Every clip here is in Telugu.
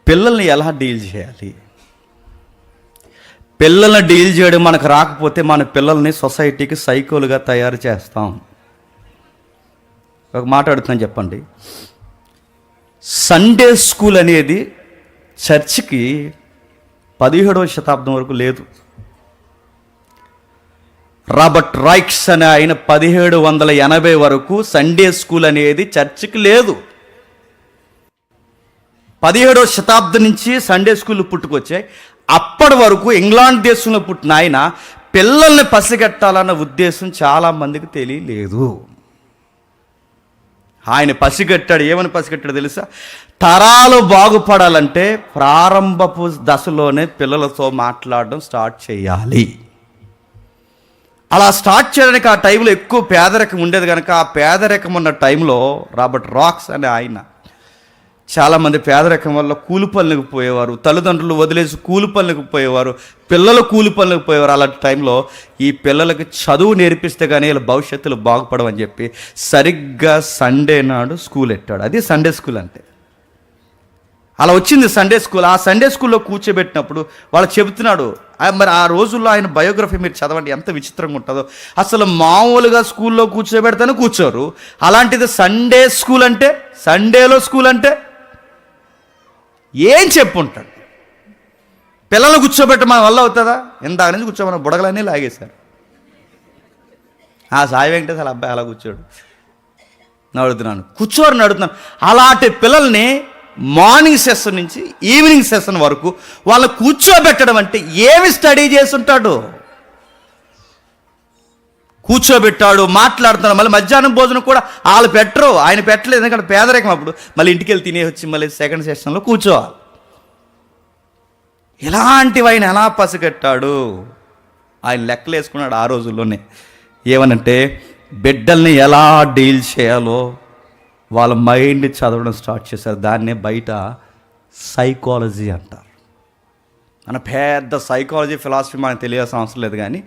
పిల్లల్ని ఎలా డీల్ చేయాలి? పిల్లల్ని డీల్ చేయడం మనకు రాకపోతే మన పిల్లల్ని సొసైటీకి సైకోలుగా తయారు చేస్తాం. ఒక మాట అడుగుతున్నాను, చెప్పండి. సండే స్కూల్ అనేది చర్చికి 17వ శతాబ్దం వరకు లేదు. రాబర్ట్ రైక్స్ అనే ఆయన 1780 వరకు సండే స్కూల్ అనేది చర్చికి లేదు. 17వ శతాబ్దం నుంచి సండే స్కూల్ పుట్టుకొచ్చాయి. అప్పటి వరకు ఇంగ్లాండ్ దేశంలో పుట్టిన ఆయన పిల్లల్ని పసిగట్టాలన్న ఉద్దేశం చాలామందికి తెలియలేదు. ఆయన పసిగట్టాడు. ఏమని పసిగట్టాడు తెలుసా? తరాలు బాగుపడాలంటే ప్రారంభపు దశలోనే పిల్లలతో మాట్లాడడం స్టార్ట్ చేయాలి. అలా స్టార్ట్ చేయడానికి ఆ టైంలో ఎక్కువ పేదరికం ఉండేది కనుక ఆ పేదరికం ఉన్న టైంలో రాబర్ట్ రాక్స్ అనే ఆయన చాలామంది పేదరికం వల్ల కూలి పనులకు పోయేవారు, తల్లిదండ్రులు వదిలేసి కూలి పనులకు పోయేవారు, పిల్లలు కూలి పనులకు పోయేవారు. అలాంటి టైంలో ఈ పిల్లలకి చదువు నేర్పిస్తే కానీ వీళ్ళ భవిష్యత్తులు బాగుపడవని చెప్పి సరిగ్గా సండే నాడు స్కూల్ పెట్టాడు. అది సండే స్కూల్ అంటే. అలా వచ్చింది సండే స్కూల్. ఆ సండే స్కూల్లో కూర్చోబెట్టినప్పుడు వాళ్ళు చెబుతున్నాడు. మరి ఆ రోజుల్లో ఆయన బయోగ్రఫీ మీరు చదవండి, ఎంత విచిత్రంగా ఉంటుందో. అసలు మామూలుగా స్కూల్లో కూర్చోబెడతానే కూర్చోరు. అలాంటిది సండే స్కూల్ అంటే, సండేలో స్కూల్ అంటే ఏం చెప్పుంటాడు? పిల్లలు కూర్చోబెట్టి మన వల్ల అవుతుందా? ఇందాక నుంచి కూర్చోమని బుడగలన్నీ లాగేశారు. ఆ సాయి వెంకటేశ్వర అబ్బాయి అలా కూర్చోడు. అడుగుతున్నాను, కూర్చోరని అడుగుతున్నాను. అలాంటి పిల్లల్ని మార్నింగ్ సెషన్ నుంచి ఈవినింగ్ సెషన్ వరకు వాళ్ళని కూర్చోబెట్టడం అంటే ఏమి స్టడీ చేస్తుంటాడు? కూర్చోబెట్టాడు, మాట్లాడుతున్నాడు. మళ్ళీ మధ్యాహ్నం భోజనం కూడా వాళ్ళు పెట్టరు, ఆయన పెట్టలేదు. ఎందుకంటే పేదరికం. అప్పుడు మళ్ళీ ఇంటికి వెళ్ళి తినే వచ్చి మళ్ళీ సెకండ్ సెషన్లో కూర్చోవాలి. ఇలాంటివి ఆయన ఎలా పసిగట్టాడు? ఆయన లెక్కలు వేసుకున్నాడు ఆ రోజుల్లోనే. ఏమనంటే బిడ్డల్ని ఎలా డీల్ చేయాలో వాళ్ళ మైండ్ చదవడం స్టార్ట్ చేశారు. దాన్నే బయట సైకాలజీ అంటారు. మన పెద్ద సైకాలజీ ఫిలాసఫీ మనకు తెలియాల్సిన అవసరం లేదు, కానీ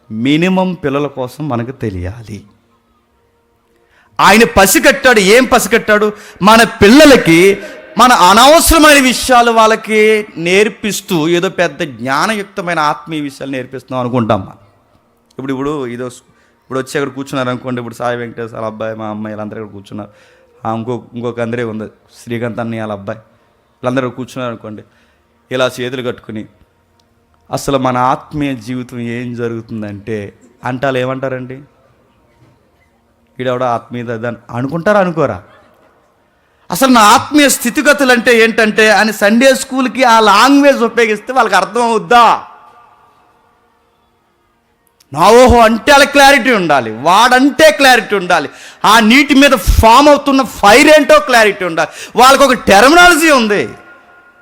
మినిమం పిల్లల కోసం మనకు తెలియాలి. ఆయన పసిగట్టాడు. ఏం పసిగట్టాడు? మన పిల్లలకి మన అనవసరమైన విషయాలు వాళ్ళకి నేర్పిస్తూ ఏదో పెద్ద జ్ఞానయుక్తమైన ఆత్మీయ విషయాలు నేర్పిస్తున్నాం అనుకుంటాం. ఇప్పుడు వచ్చి అక్కడ కూర్చున్నారు అనుకోండి. ఇప్పుడు సాయి వెంకటేశ్వర వాళ్ళ అబ్బాయి, మా అమ్మాయి వీళ్ళందరూ ఇక్కడ కూర్చున్నారు. ఇంకొక అందరే ఉంది, శ్రీకాంత్ అన్నయ్య వాళ్ళ అబ్బాయి, వీళ్ళందరూ కూర్చున్నారు అనుకోండి. ఇలా చేతులు కట్టుకుని అసలు మన ఆత్మీయ జీవితం ఏం జరుగుతుందంటే వాళ్ళు ఏమంటారండి? ఈడెవడో ఆత్మీయత దాన్ని అనుకుంటారా అనుకోరా? అసలు నా ఆత్మీయ స్థితిగతులు అంటే ఏంటంటే అని సండే స్కూల్కి ఆ లాంగ్వేజ్ ఉపయోగిస్తే వాళ్ళకి అర్థం అవుద్దా? నా ఓహో అంటే వాళ్ళకి క్లారిటీ ఉండాలి, వాడంటే క్లారిటీ ఉండాలి, ఆ నీటి మీద ఫామ్ అవుతున్న ఫైర్ ఏంటో క్లారిటీ ఉండాలి. వాళ్ళకు ఒక టెర్మినాలజీ ఉంది.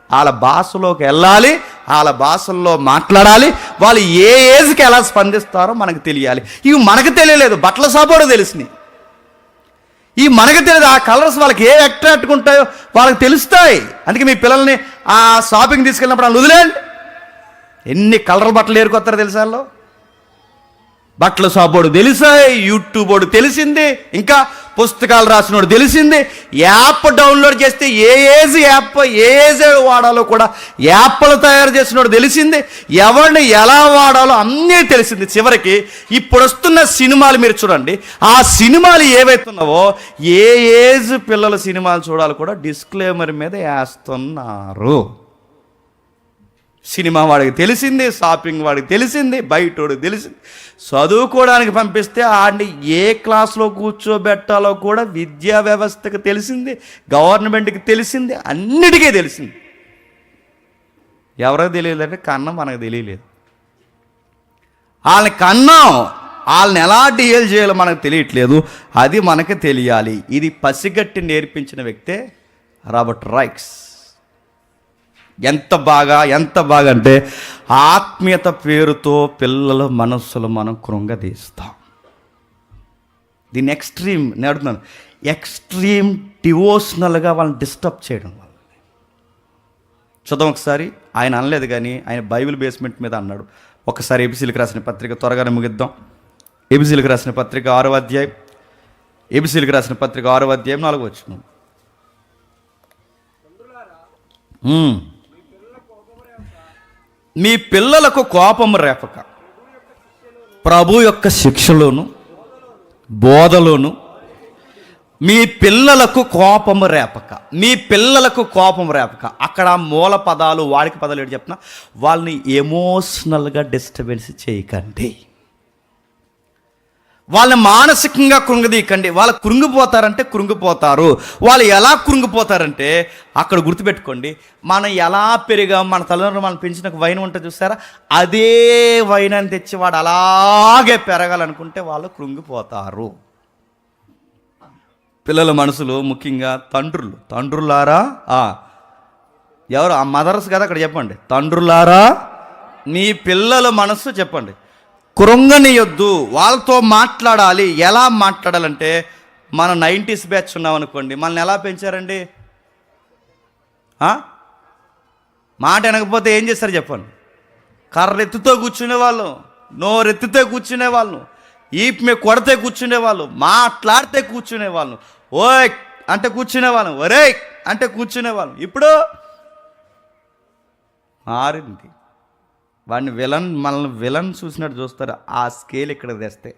వాళ్ళ భాషలోకి వెళ్ళాలి, వాళ్ళ భాషల్లో మాట్లాడాలి. వాళ్ళు ఏ ఏజ్కి ఎలా స్పందిస్తారో మనకు తెలియాలి. ఇవి మనకు తెలియలేదు, బట్టల షాపోడు తెలిసినాయి. ఈ మనకు తెలియదు. ఆ కలర్స్ వాళ్ళకి ఏ అట్రాక్ట్గా ఉంటాయో వాళ్ళకి తెలుస్తాయి. అందుకే మీ పిల్లల్ని ఆ షాపింగ్ తీసుకెళ్ళినప్పుడు వాళ్ళు వదిలేండి. ఎన్ని కలర్ బట్టలు ఏరుకొస్తారో తెలుసా? వాళ్ళు బట్టల షాపోడు తెలిసాయి, యూట్యూబ్ వాడు తెలిసింది, ఇంకా పుస్తకాలు రాసినోడు తెలిసింది. యాప్ డౌన్లోడ్ చేస్తే ఏ ఏజ్ వాడాలో కూడా యాప్లు తయారు చేసినోడు తెలిసింది. ఎవరిని ఎలా వాడాలో అన్నీ తెలిసింది. చివరికి ఇప్పుడు వస్తున్న సినిమాలు మీరు చూడండి. ఆ సినిమాలు ఏవైతున్నావో ఏ ఏజ్ పిల్లల సినిమాలు చూడాలి కూడా డిస్క్లైమర్ మీద వేస్తున్నారు. సినిమా వాడికి తెలిసింది, షాపింగ్ వాడికి తెలిసింది, బయటోడికి తెలిసింది. చదువుకోవడానికి పంపిస్తే ఆడిని ఏ క్లాస్లో కూర్చోబెట్టాలో కూడా విద్యా వ్యవస్థకు తెలిసింది, గవర్నమెంట్కి తెలిసింది, అన్నిటికీ తెలిసింది. ఎవరికి తెలియలేదంటే కన్నం మనకు తెలియలేదు. వాళ్ళని కన్నాం, వాళ్ళని ఎలా డీల్ చేయాలో మనకు తెలియట్లేదు. అది మనకు తెలియాలి. ఇది పసిగట్టి నేర్పించిన వ్యక్తే రాబర్ట్ రైక్స్. ఎంత బాగా అంటే ఆత్మీయత పేరుతో పిల్లల మనస్సులు మనం కృంగదీస్తాం. దీన్ని నేను అడుగుతున్నాను, ఎక్స్ట్రీమ్ డివోషనల్గా వాళ్ళని డిస్టర్బ్ చేయడం వల్ల. చూద్దాం ఒకసారి. ఆయన అనలేదు కానీ ఆయన బైబిల్ బేస్మెంట్ మీద అన్నాడు. ఒకసారి ఎబిసీలకు రాసిన పత్రిక, త్వరగానే ముగిద్దాం. ఎబిసీలకు రాసిన పత్రిక 6వ అధ్యాయం, ఎబిసీలకు రాసిన పత్రిక 6వ అధ్యాయం 4వ వచనం. ఉమ్. మీ పిల్లలకు కోపము రేపక ప్రభు యొక్క శిక్షలోను బోధలోను మీ పిల్లలకు కోపము రేపక, మీ పిల్లలకు కోపం రేపక. అక్కడ మూల పదాలు వాడిక పదాలు ఏంటి చెప్తున్నా, వాళ్ళని ఎమోషనల్గా డిస్టర్బెన్స్ చేయకండి, వాళ్ళని మానసికంగా కృంగదీయకండి. వాళ్ళు కృంగిపోతారంటే కృంగిపోతారు. వాళ్ళు ఎలా కృంగిపోతారంటే అక్కడ గుర్తుపెట్టుకోండి, మనం ఎలా పెరిగాం, మన తల్లిదండ్రులు మనం పెంచిన వైన్ ఉంటుంది చూస్తారా, అదే వైన్ అని తెచ్చి వాడు అలాగే పెరగాలనుకుంటే వాళ్ళు కృంగిపోతారు. పిల్లల మనసులు, ముఖ్యంగా తండ్రులారా, ఎవరు ఆ మదర్స్ కదా అక్కడ చెప్పండి, తండ్రులారా మీ పిల్లల మనసు చెప్పండి కృంగనియొద్దు. వాళ్ళతో మాట్లాడాలి. ఎలా మాట్లాడాలంటే, మనం 90s బ్యాచ్ ఉన్నాం అనుకోండి, మనల్ని ఎలా పెంచారండి? మాట వినకపోతే ఏం చేస్తారు చెప్పండి? కర్రెత్తుతో కూర్చునేవాళ్ళు, నోరెత్తితే కూర్చునేవాళ్ళు, ఈప్ మీద కొడితే కూర్చునేవాళ్ళు, మాట్లాడితే కూర్చునేవాళ్ళు, ఓయ్ అంటే కూర్చునేవాళ్ళం, ఒరే అంటే కూర్చునేవాళ్ళం. ఇప్పుడు మారింది. వాడిని మనల్ని విలన్ చూసినట్టు చూస్తారు. ఆ స్కేల్ ఇక్కడ తెస్తే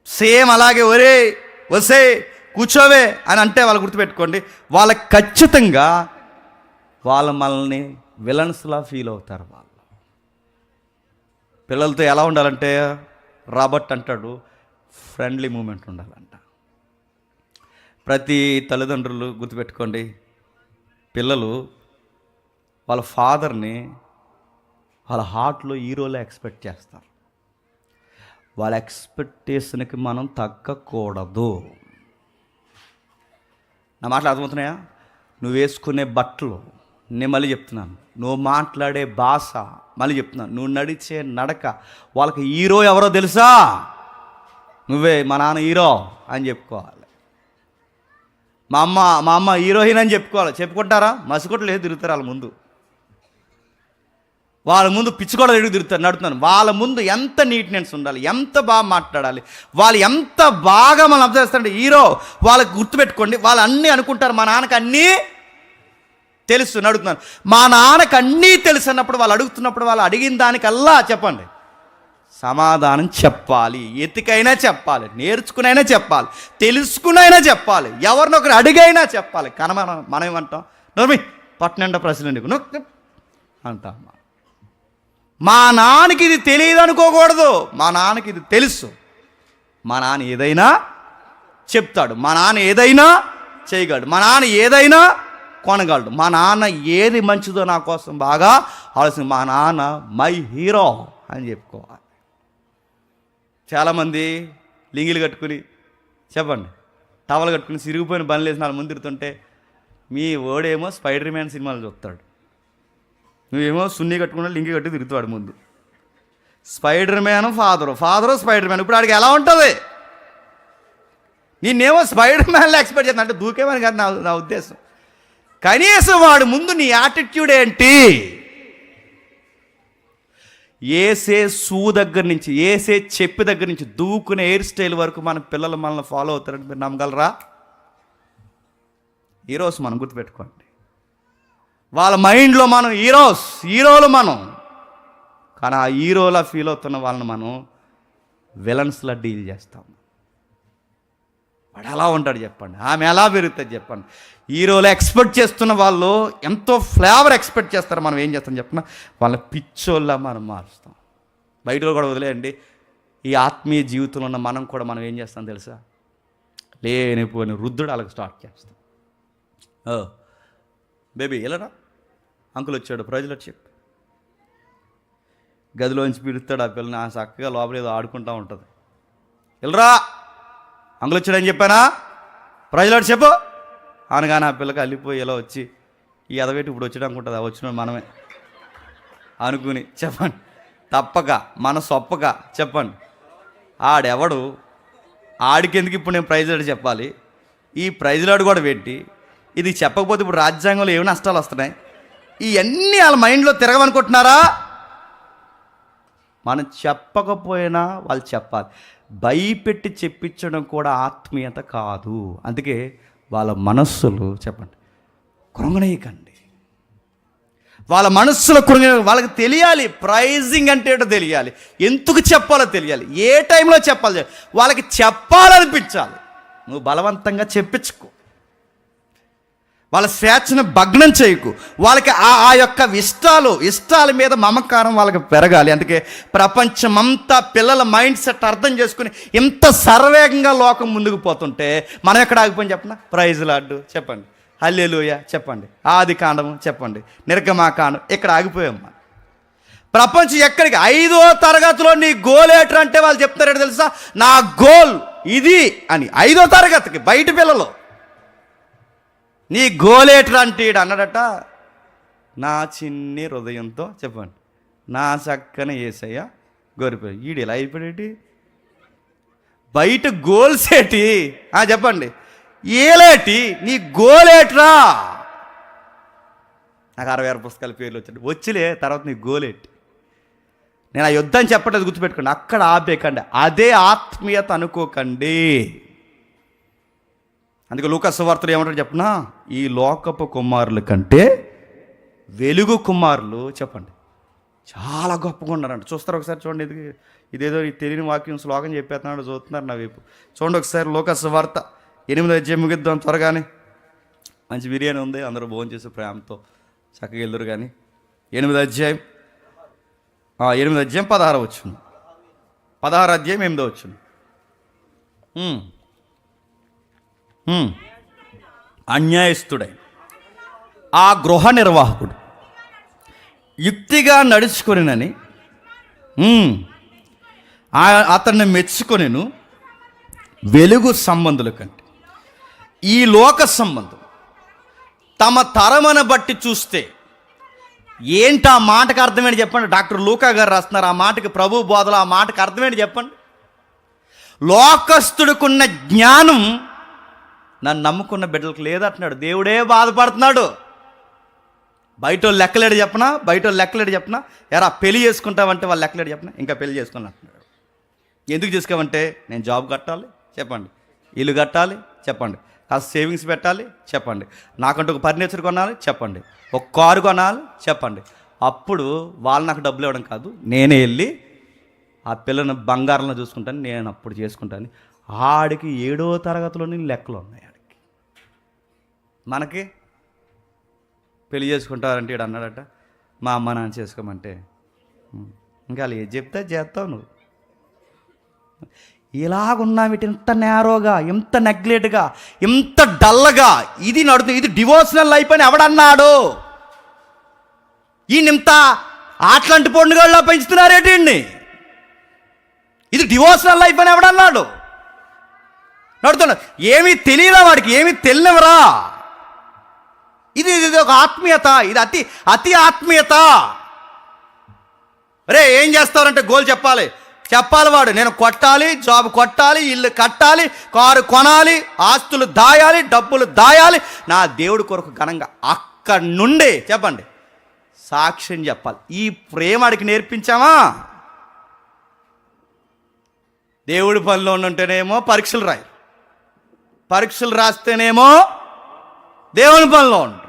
సేమ్ అలాగే ఒరే వసే కూర్చోవే అని అంటే వాళ్ళు గుర్తుపెట్టుకోండి, వాళ్ళకి ఖచ్చితంగా వాళ్ళు మనల్ని విలన్స్లా ఫీల్ అవుతారు. వాళ్ళు పిల్లలతో ఎలా ఉండాలంటే, రాబర్ట్ అంటాడు, ఫ్రెండ్లీ మూమెంట్ ఉండాలంట. ప్రతి తల్లిదండ్రులు గుర్తుపెట్టుకోండి, పిల్లలు వాళ్ళ ఫాదర్ని వాళ్ళ హార్ట్లో హీరోలో ఎక్స్పెక్ట్ చేస్తారు. వాళ్ళ ఎక్స్పెక్టేషన్కి మనం తగ్గకూడదు. నా మాటలు అర్థమవుతున్నాయా? నువ్వు వేసుకునే బట్టలు, నేను మళ్ళీ చెప్తున్నాను, నువ్వు మాట్లాడే భాష, మళ్ళీ చెప్తున్నాను, నువ్వు నడిచే నడక, వాళ్ళకి హీరో ఎవరో తెలుసా? నువ్వే. మా నాన్న హీరో అని చెప్పుకోవాలి, మా అమ్మ హీరోయిన్ అని చెప్పుకోవాలి. చెప్పుకుంటారా? మసికొట్లు లేదు తిరుగుతారు వాళ్ళ ముందు, వాళ్ళ ముందు పిచ్చుకోవడం ఎడుగు తిరుగుతారు, నడుతున్నాను. వాళ్ళ ముందు ఎంత నీట్నెస్ ఉండాలి, ఎంత బాగా మాట్లాడాలి, వాళ్ళు ఎంత బాగా మనం అబ్జర్వ్ చేస్తారంటే హీరో. వాళ్ళకి గుర్తుపెట్టుకోండి, వాళ్ళు అన్నీ అనుకుంటారు మా నాన్నకి అన్నీ తెలుసు, నడుతున్నాను. మా నాన్నకి అన్నీ తెలుసు అన్నప్పుడు, వాళ్ళు అడుగుతున్నప్పుడు, వాళ్ళు అడిగిన దానికల్లా చెప్పండి సమాధానం చెప్పాలి. ఎతికైనా చెప్పాలి, నేర్చుకునైనా చెప్పాలి, తెలుసుకునైనా చెప్పాలి, ఎవరినొకరు అడిగైనా చెప్పాలి. కానీ మనం ఏమంటాం? నోర్మి పట్టణండ ప్రశ్న అంటాం. మా నాన్నకి ఇది తెలియదు అనుకోకూడదు, మా నాన్నకి ఇది తెలుసు. మా నాన్న ఏదైనా చెప్తాడు, మా నాన్న ఏదైనా చేయగలడు, మా నాన్న ఏదైనా కొనగలడు, మా నాన్న ఏది మంచిదో నా కోసం బాగా ఆలోచన, మా నాన్న మై హీరో అని చెప్పుకోవాలి. చాలామంది లింగిలు కట్టుకుని చెప్పండి, టవల్ కట్టుకుని సిరిగిపోయిన బండ్లు వేసి 4 మంది తిరుగుతుంటే, మీ ఓడేమో స్పైడర్ మ్యాన్ సినిమాలు చూస్తాడు, నువ్వేమో సున్ని కట్టుకున్నా లింగి కట్టి తిరుగుతాడు ముందు. Spider man father spider man. ఇప్పుడు ఆడికి ఎలా ఉంటుంది? నేనేమో స్పైడర్ మ్యాన్లో ఎక్స్పెక్ట్ చేస్తాను అంటే దూకేమని కాదు నా ఉద్దేశం. కనీసం వాడు ముందు నీ యాటిట్యూడ్ ఏంటి? ఏసే షూ దగ్గర నుంచి, ఏసే చెప్పు దగ్గర నుంచి దూకునే హెయిర్ స్టైల్ వరకు మన పిల్లలు మనల్ని ఫాలో అవుతారని మీరు నమ్మగలరా? ఈరోజు మనం గుర్తుపెట్టుకోండి, వాళ్ళ మైండ్లో మనం హీరోలు మనం. కానీ ఆ హీరోలా ఫీల్ అవుతున్న వాళ్ళని మనం విలన్స్లా డీల్ చేస్తాం. వాడు ఎలా ఉంటాడు చెప్పండి, ఆమె ఎలా పెరుగుతుంది చెప్పండి. హీరోలు ఎక్స్పెక్ట్ చేస్తున్న వాళ్ళు ఎంతో ఫ్లేవర్ ఎక్స్పెక్ట్ చేస్తారు, మనం ఏం చేస్తాం చెప్పిన వాళ్ళ పిచ్చోళ్ళ మనం మారుస్తాం. బయటలో కూడా వదిలేయండి, ఈ ఆత్మీయ జీవితంలో ఉన్న మనం కూడా మనం ఏం చేస్తాం తెలుసా? లేనిపోయిన రుద్దుడు అలాగ స్టార్ట్ చేస్తాం. బేబీ వెళ్ళరా, అంకుల్ వచ్చాడు, ప్రజలు చెప్పు. గదిలోంచి పిలుస్తాడు ఆ పిల్లని, ఆ చక్కగా లోపల ఏదో ఆడుకుంటూ ఉంటుంది. వెళ్ళరా, అంకుల్ వచ్చాడని చెప్పానా, ప్రజలు చెప్పు అనగానే ఆ పిల్లకి అల్లిపోయి ఇలా వచ్చి, ఈ ఎదవేటి ఇప్పుడు వచ్చాడు అనుకుంటుంది, వచ్చిన మనమే అనుకుని చెప్పండి, తప్పక మన సొప్పక చెప్పండి. ఆడెవడు, ఆడికెందుకు ఇప్పుడు నేను ప్రైజ్లాడు చెప్పాలి, ఈ ప్రైజ్లాడు కూడా పెట్టి ఇది చెప్పకపోతే ఇప్పుడు రాజ్యాంగంలో ఏమి నష్టాలు వస్తున్నాయి, ఇవన్నీ వాళ్ళ మైండ్లో తిరగమనుకుంటున్నారా? మనం చెప్పకపోయినా వాళ్ళు చెప్పాలి. భయపెట్టి చెప్పించడం కూడా ఆత్మీయత కాదు. అందుకే వాళ్ళ మనస్సులు చెప్పండి కృంగనీయకండి. వాళ్ళ మనస్సులో కృంగి వాళ్ళకి తెలియాలి ప్రైజింగ్ అంటే ఏంటో తెలియాలి, ఎందుకు చెప్పాలో తెలియాలి, ఏ టైంలో చెప్పాలి, వాళ్ళకి చెప్పాలనిపించాలి. నువ్వు బలవంతంగా చెప్పించుకో, వాళ్ళ స్వేచ్ఛను భగ్నం చేయకు. వాళ్ళకి ఆ యొక్క ఇష్టాల మీద మమకారం వాళ్ళకి పెరగాలి. అందుకే ప్రపంచమంతా పిల్లల మైండ్ సెట్ అర్థం చేసుకుని ఇంత సర్వేగంగా లోకం ముందుకు పోతుంటే మనం ఎక్కడ ఆగిపోయి చెప్పండి? ప్రైజ్ లార్డు చెప్పండి, హల్లెలూయా చెప్పండి, ఆది కాండము చెప్పండి, నిర్గమాకాండం, ఇక్కడ ఆగిపోయామ్మా. ప్రపంచం ఎక్కడికి? 5వ తరగతిలో నీ గోల్ ఏంటంటే వాళ్ళు చెప్తారేంటో తెలుసా? నా గోల్ ఇది అని. 5వ తరగతికి బయట పిల్లలు నీ గోలేటర్ అంటే అన్నాడట, నా చిన్ని హృదయంతో చెప్పండి, నా చక్కని యేసయ్య గొరిపోయి. ఈడు ఇలా అయిపోయాడు. బయట గోల్స్ ఏటి చెప్పండి, ఏలేటి నీ గోలేట్రా. నాకు 66 పుస్తకాల పేర్లు వచ్చిలే తర్వాత నీ గోలేటి. నేను ఆ యుద్ధం చెప్పట్లేదు, గుర్తుపెట్టుకోండి. అక్కడ ఆపేకండి, అదే ఆత్మీయత అనుకోకండి. అందుకే లూకా సువార్తలో ఏమంటారు చెప్పనా? ఈ లోకపు కుమారుల కంటే వెలుగు కుమారులు చెప్పండి చాలా గొప్పగా ఉన్నారంట. చూస్తారు ఒకసారి చూడండి, ఇదేదో తెలియని వాక్యం శ్లోకం చెప్పేస్తున్నాడు, చూస్తున్నారు నా వైపు. చూడండి ఒకసారి లూకా సువార్త 8వ అధ్యాయం ముగిద్దాం త్వరగానే. మంచి బిర్యానీ ఉంది, అందరూ భోజనం చేసే ప్రేమతో చక్కగా వెళ్దురు. కానీ 8వ అధ్యాయం 16 వచ్చును, 16 అధ్యాయం 8వ వచ్చును. అన్యాయస్తుడై ఆ గృహ నిర్వాహకుడు యుక్తిగా నడుచుకొనినని అతన్ని మెచ్చుకొనిను వెలుగు సంబంధుల కంటే ఈ లోక సంబంధం తమ తరమను బట్టి చూస్తే. ఏంటి ఆ మాటకు అర్థమేంటి చెప్పండి? డాక్టర్ లూకా గారు రాస్తున్నారు ఆ మాటకి, ప్రభు బోధలో ఆ మాటకు అర్థమేంటి చెప్పండి? లోకస్తుడికున్న జ్ఞానం నన్ను నమ్ముకున్న బిడ్డలకు లేదంటున్నాడు. దేవుడే బాధపడుతున్నాడు. బయట లెక్కలేడు చెప్పనా? ఎరా పెళ్లి చేసుకుంటావంటే వాళ్ళు లెక్కలేడు చెప్పనా? ఇంకా పెళ్లి చేసుకుని అంటున్నాడు. ఎందుకు చేసుకోవంటే నేను జాబ్ కట్టాలి చెప్పండి, ఇల్లు కట్టాలి చెప్పండి, కాస్త సేవింగ్స్ పెట్టాలి చెప్పండి, నాకంటూ ఒక ఫర్నిచర్ కొనాలి చెప్పండి, ఒక కారు కొనాలి చెప్పండి. అప్పుడు వాళ్ళు నాకు డబ్బులు ఇవ్వడం కాదు, నేనే వెళ్ళి ఆ పిల్లని బంగారంలో చూసుకుంటాను, నేను అప్పుడు చేసుకుంటాను. ఆడికి 7వ తరగతిలోని లెక్కలు ఉన్నాయి. ఆడికి మనకి పెళ్లి చేసుకుంటారంటే ఇడు అన్నాడట, మా అమ్మ నాన్న చేసుకోమంటే ఇంకా వాళ్ళు ఏది చెప్తే చేస్తావు నువ్వు. ఇలాగున్నావి ఇంత నేరోగా, ఇంత నెగ్లెక్ట్గా, ఇంత డల్గా ఇది నడుతుంది. ఇది డివోషనల్ లైఫ్ అని ఎవడన్నాడు? ఈయనింత అట్లాంటి పండుగల్లో పెంచుతున్నారేంటి? ఇది డివోషనల్ లైఫ్ అని ఎవడన్నాడు? నడుతున్నాడు. ఏమీ తెలియదా వాడికి, ఏమీ తెలియవరా. ఇది ఒక ఆత్మీయత, ఇది అతి ఆత్మీయత. రే ఏం చేస్తారంటే గోల్ చెప్పాలి వాడు. నేను కొట్టాలి, జాబ్ కొట్టాలి, ఇల్లు కట్టాలి, కారు కొనాలి, ఆస్తులు దాయాలి, డబ్బులు దాయాలి, నా దేవుడి కొరకు ఘనంగా. అక్కడి నుండి చెప్పండి సాక్ష్యం చెప్పాలి. ఈ ప్రేమడికి నేర్పించామా? దేవుడి పనిలో ఉంటేనేమో పరీక్షలు రాస్తేనేమో దేవుని పనిలో ఉంటాం.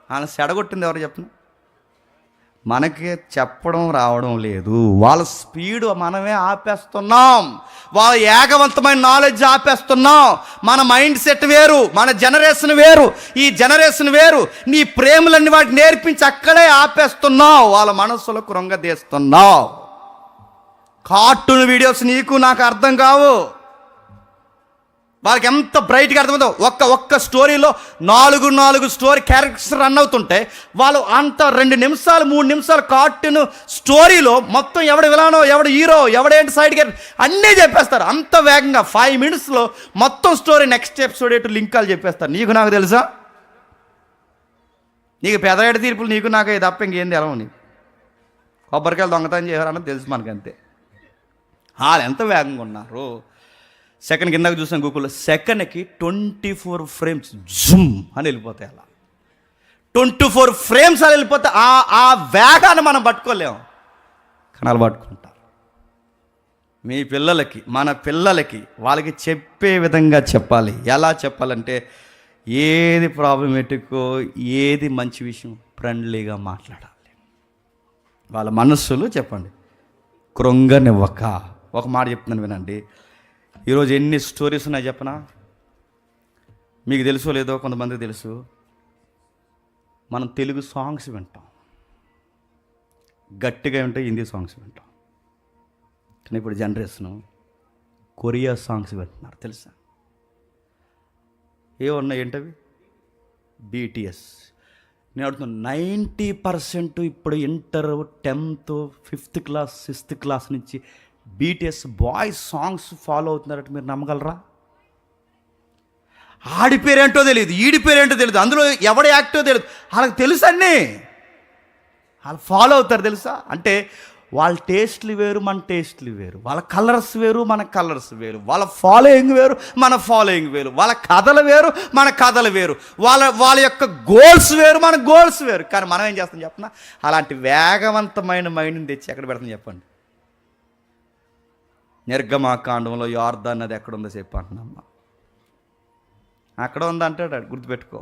ఆయన సెడగొట్టింది ఎవరు చెప్పను? మనకి చెప్పడం రావడం లేదు. వాళ్ళ స్పీడ్ మనమే ఆపేస్తున్నాం, వాళ్ళ ఏకవంతమైన నాలెడ్జ్ ఆపేస్తున్నాం. మన మైండ్ సెట్ వేరు, మన జనరేషన్ వేరు, ఈ జనరేషన్ వేరు. నీ ప్రేమలన్నీ వాటికి నేర్పించి అక్కడే ఆపేస్తున్నావు, వాళ్ళ మనస్సులో కృంగదీస్తున్నావు. కార్టూన్ వీడియోస్ నీకు నాకు అర్థం కావు. వాళ్ళకి ఎంత బ్రైట్గా అర్థమవుతుందో. ఒక్క స్టోరీలో 4 స్టోరీ క్యారెక్టర్స్ రన్ అవుతుంటే వాళ్ళు అంత 2 నిమిషాలు 3 నిమిషాలు కార్టూన్ స్టోరీలో మొత్తం ఎవడు విలానో, ఎవడు హీరో, ఎవడేంటి సైడ్ క్యారెక్టర్ అన్నీ చెప్పేస్తారు. అంత వేగంగా 5 మినిట్స్లో మొత్తం స్టోరీ నెక్స్ట్ ఎపిసోడ్ ఏంటో లింకాలు చెప్పేస్తారు. నీకు నాకు తెలుసా? నీకు పెదవేట తీర్పులు నీకు నాకు తప్ప ఇంకేం తెలవు. నీకు కొబ్బరికాయలు దొంగతనం చేశారన్నది తెలుసు మనకంతే. వాళ్ళు ఎంత వేగంగా ఉన్నారు. సెకండ్ కిందకి చూసాం గూగుల్లో, సెకండ్కి 24 ఫ్రేమ్స్ జుమ్ అని వెళ్ళిపోతాయి. అలా 24 ఫ్రేమ్స్ అలా వెళ్ళిపోతే ఆ వేగాన్ని మనం పట్టుకోలేము, కణాలు పట్టుకుంటారు. మీ పిల్లలకి, మన పిల్లలకి వాళ్ళకి చెప్పే విధంగా చెప్పాలి. ఎలా చెప్పాలంటే ఏది ప్రాబ్లమేటిక్కో, ఏది మంచి విషయం ఫ్రెండ్లీగా మాట్లాడాలి. వాళ్ళ మనస్సులు చెప్పండి కృంగనివ్వక. ఒక మాట చెప్తున్నాను వినండి. ఈరోజు ఎన్ని స్టోరీస్ ఉన్నాయి చెప్పనా? మీకు తెలుసో లేదో, కొంతమందికి తెలుసు. మనం తెలుగు సాంగ్స్ వింటాం, గట్టిగా ఉంటాయి, హిందీ సాంగ్స్ వింటాం. కానీ ఇప్పుడు జనరేషను కొరియా సాంగ్స్ వింటున్నారు, తెలుసా? ఏమన్నా ఏంటవి? బీటీఎస్. నేను అడుగుతున్నాను, 90% ఇప్పుడు inter, 10th, 5th class, 6th class నుంచి బీటీఎస్ బాయ్స్ సాంగ్స్ ఫాలో అవుతున్నారంటే మీరు నమ్మగలరా? ఆడి పేరేంటో తెలియదు, ఈడి పేరేంటో తెలియదు, అందులో ఎవడ యాక్టో తెలియదు, వాళ్ళకి తెలుసు అన్నీ, వాళ్ళు ఫాలో అవుతారు, తెలుసా? అంటే వాళ్ళ టేస్ట్లు వేరు, మన టేస్ట్లు వేరు, వాళ్ళ కలర్స్ వేరు, మన కలర్స్ వేరు, వాళ్ళ ఫాలోయింగ్ వేరు, మన ఫాలోయింగ్ వేరు, వాళ్ళ కథలు వేరు, మన కథలు వేరు, వాళ్ళ యొక్క గోల్స్ వేరు, మన గోల్స్ వేరు. కానీ మనం ఏం చేస్తాం చెప్పనా? అలాంటి వేగవంతమైన మైండ్ని తెచ్చి ఎక్కడ పెడతాం చెప్పండి? నిర్గమాకాండంలో యోర్దాన్ నది ఎక్కడ ఉందో చెప్పి అంటున్నామ్మా. అక్కడ ఉందంటాడు, గుర్తుపెట్టుకో.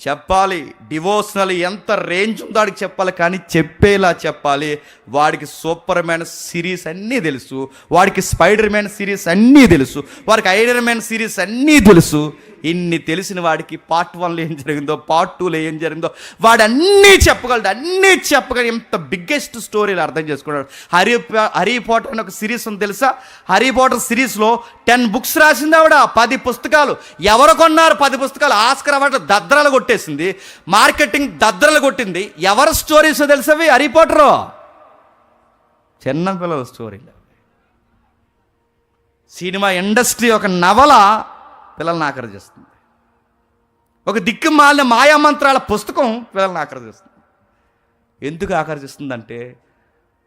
చెప్పాలి, డివోషనల్ ఎంత రేంజ్ ఉందో వాడికి చెప్పాలి, కానీ చెప్పేలా చెప్పాలి. వాడికి సూపర్ మ్యాన్ సిరీస్ అన్నీ తెలుసు, వాడికి స్పైడర్ మ్యాన్ సిరీస్ అన్నీ తెలుసు, వాడికి ఐరన్ మ్యాన్ సిరీస్ అన్నీ తెలుసు. ఇన్ని తెలిసిన వాడికి పార్ట్ 1లో ఏం జరిగిందో, పార్ట్ 2లో ఏం జరిగిందో వాడు అన్నీ చెప్పగలడు. అన్నీ చెప్పగలి ఎంత బిగ్గెస్ట్ స్టోరీలు అర్థం చేసుకున్నాడు. హరీ పాటర్ అని ఒక సిరీస్ ఉంది, తెలుసా? హరీ పాటర్ సిరీస్లో 10 books రాసింది ఆవిడ, 10 పుస్తకాలు. ఎవరు కొన్నారు 10 పుస్తకాలు? ఆస్కర్ అవార్డు దద్రలు కొట్టేసింది, మార్కెటింగ్ దద్రలు కొట్టింది. ఎవరి స్టోరీస్ తెలుసవి? హరీ పాటరు చిన్నపిల్లల స్టోరీలు. సినిమా ఇండస్ట్రీ ఒక నవల పిల్లల్ని ఆకర్షిస్తుంది. ఒక దిక్కుమాలిన మాయామంత్రాల పుస్తకం పిల్లల్ని ఆకర్షిస్తుంది. ఎందుకు ఆకర్షిస్తుందంటే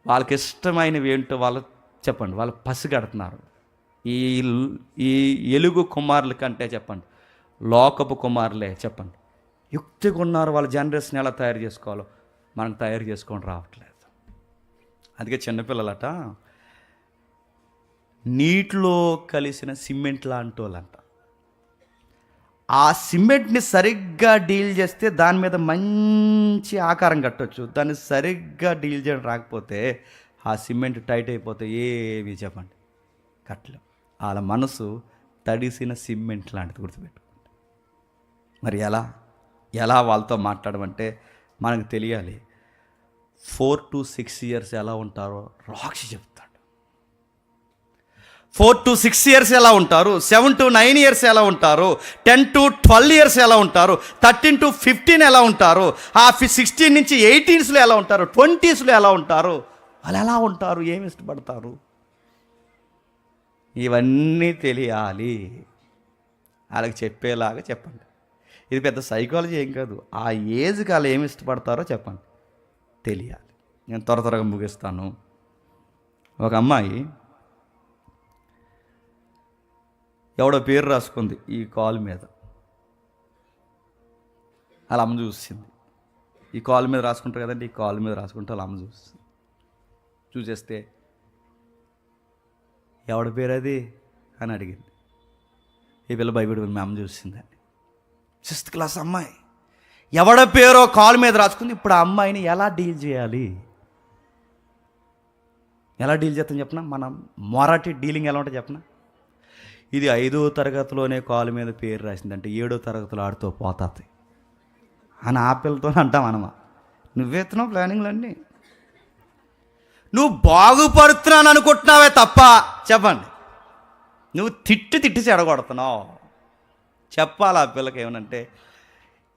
వాళ్ళకి ఇష్టమైనవి ఏంటో వాళ్ళు చెప్పండి, వాళ్ళు పసిగడుతున్నారు. ఈ ఎలుగు కుమారుల కంటే చెప్పండి లోకపు కుమారులే చెప్పండి యుక్తిగా ఉన్నారు. వాళ్ళ జనరేషన్ ఎలా తయారు చేసుకోవాలో మనం తయారు చేసుకొని రావట్లేదు. అందుకే చిన్నపిల్లలట నీటిలో కలిసిన సిమెంట్ లాంటి వాళ్ళంట. ఆ సిమెంట్ని సరిగ్గా డీల్ చేస్తే దాని మీద మంచి ఆకారం కట్టవచ్చు. దాన్ని సరిగ్గా డీల్ చేయడం రాకపోతే ఆ సిమెంట్ టైట్ అయిపోతే ఏవి చెప్పండి కట్టలేం. వాళ్ళ మనసు తడిసిన సిమెంట్ లాంటిది, గుర్తుపెట్టుకోండి. మరి ఎలా వాళ్ళతో మాట్లాడమంటే మనకు తెలియాలి. 4 to 6 years ఎలా ఉంటారో రాక్షి చెప్తాడు. 4 to 6 years ఎలా ఉంటారు, 7 to 9 years ఎలా ఉంటారు, 10 to 12 years ఎలా ఉంటారు, 13 to 15 ఎలా ఉంటారు, ఆ 16 నుంచి 18sలో ఎలా ఉంటారు, 20sలో ఎలా ఉంటారు, వాళ్ళు ఎలా ఉంటారు, ఏమి ఇష్టపడతారు, ఇవన్నీ తెలియాలి. వాళ్ళకి చెప్పేలాగా చెప్పండి. ఇది పెద్ద సైకాలజీ ఏం కాదు. ఆ ఏజ్కి వాళ్ళు ఏమి ఇష్టపడతారో చెప్పండి, తెలియాలి. నేను త్వరగా ముగిస్తాను. ఒక అమ్మాయి ఎవడో పేరు రాసుకుంది ఈ కాల్ మీద. వాళ్ళ అమ్మ చూసింది. ఈ కాల్ మీద రాసుకుంటారు కదండి, ఈ కాల్ మీద రాసుకుంటే వాళ్ళ అమ్మ చూసేస్తే ఎవడి పేరు అది అని అడిగింది. ఈ పిల్ల భయపడి మీ అమ్మ చూసిందని. 6th class అమ్మాయి ఎవడ పేరో కాల్ మీద రాసుకుంది. ఇప్పుడు ఆ అమ్మాయిని ఎలా డీల్ చేయాలి, ఎలా డీల్ చేస్తాం చెప్పనా? మనం మొరటి డీలింగ్ ఎలా ఉంటుంది చెప్పనా? ఇది 5వ తరగతిలోనే కాలు మీద పేరు రాసిందంటే 7వ తరగతిలో ఆడుతూ పోతుంది అని ఆ పిల్లతో అంటాం అనమా. నువ్వెత్తున్నావు ప్లానింగ్లన్నీ, నువ్వు బాగుపడుతున్నాను అనుకుంటున్నావే తప్ప చెప్పండి నువ్వు తిట్టి చెడగొడుతున్నావు. చెప్పాలి ఆ పిల్లకి ఏమనంటే,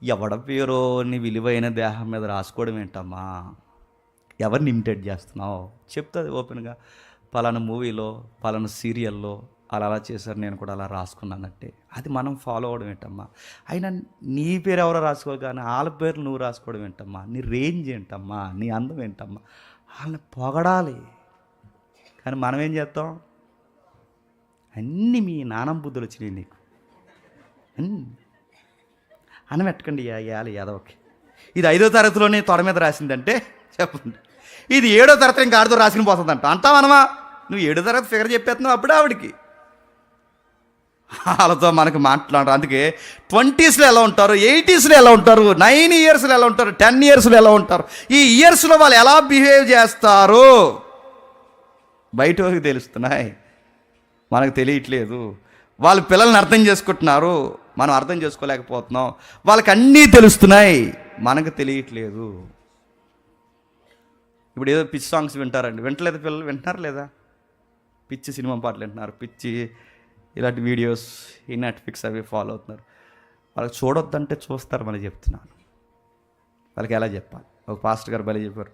ఎవడ పేరో నీ విలువైన దేహం మీద రాసుకోవడం ఏంటమ్మా, ఎవరిని ఇమిటేట్ చేస్తున్నావు చెప్తుంది ఓపెన్గా. పలానా మూవీలో పలానా సీరియల్లో అలా చేశారు, నేను కూడా అలా రాసుకున్నానంటే అది మనం ఫాలో అవ్వడం ఏంటమ్మా? అయినా నీ పేరు ఎవరో రాసుకోవాలి కానీ వాళ్ళ పేర్లు నువ్వు రాసుకోవడం ఏంటమ్మా? నీ రేంజ్ ఏంటమ్మా, నీ అందం ఏంటమ్మా? వాళ్ళని పొగడాలి. కానీ మనం ఏం చేస్తాం? అన్నీ మీ నానమ్మ బుద్ధులు వచ్చినాయి నీకు, అనమెట్టకండి యాదవకి. ఇది 5వ తరగతిలోనే తొడ మీద రాసిందంటే చెప్పండి, ఇది 7వ తరగతి ఇంకా ఆడితో రాసుకుని పోతుందంట. అంటావనమా? నువ్వు 7వ తరగతి ఫిగర్ చెప్పేస్తున్నావు అప్పుడు ఆవిడికి. వాళ్ళతో మనకు మాట్లాడరు. అందుకే 20స్లో ఎలా ఉంటారు, 80స్లో ఎలా ఉంటారు, 9 ఇయర్స్లో ఎలా ఉంటారు, 10 ఇయర్స్లో ఎలా ఉంటారు, ఈ ఇయర్స్లో వాళ్ళు ఎలా బిహేవ్ చేస్తారు బయట వాళ్ళకి తెలుస్తున్నాయి, మనకు తెలియట్లేదు. వాళ్ళ పిల్లల్ని అర్థం చేసుకుంటున్నారు, మనం అర్థం చేసుకోలేకపోతున్నాం. వాళ్ళకి అన్నీ తెలుస్తున్నాయి, మనకు తెలియట్లేదు. ఇప్పుడు ఏదో పిచ్చి సాంగ్స్ వింటారండి, వింటలేదు పిల్లలు, వింటున్నారు లేదా? పిచ్చి సినిమా పాటలు వింటున్నారు, పిచ్చి ఇలాంటి వీడియోస్ ఈ నెట్ఫ్లిక్స్ అవి ఫాలో అవుతున్నారు. వాళ్ళకి చూడొద్దంటే చూస్తారు, మనం చెప్తున్నాను. వాళ్ళకి ఎలా చెప్పాలి? ఒక పాస్టర్ గారు భలే చెప్పారు.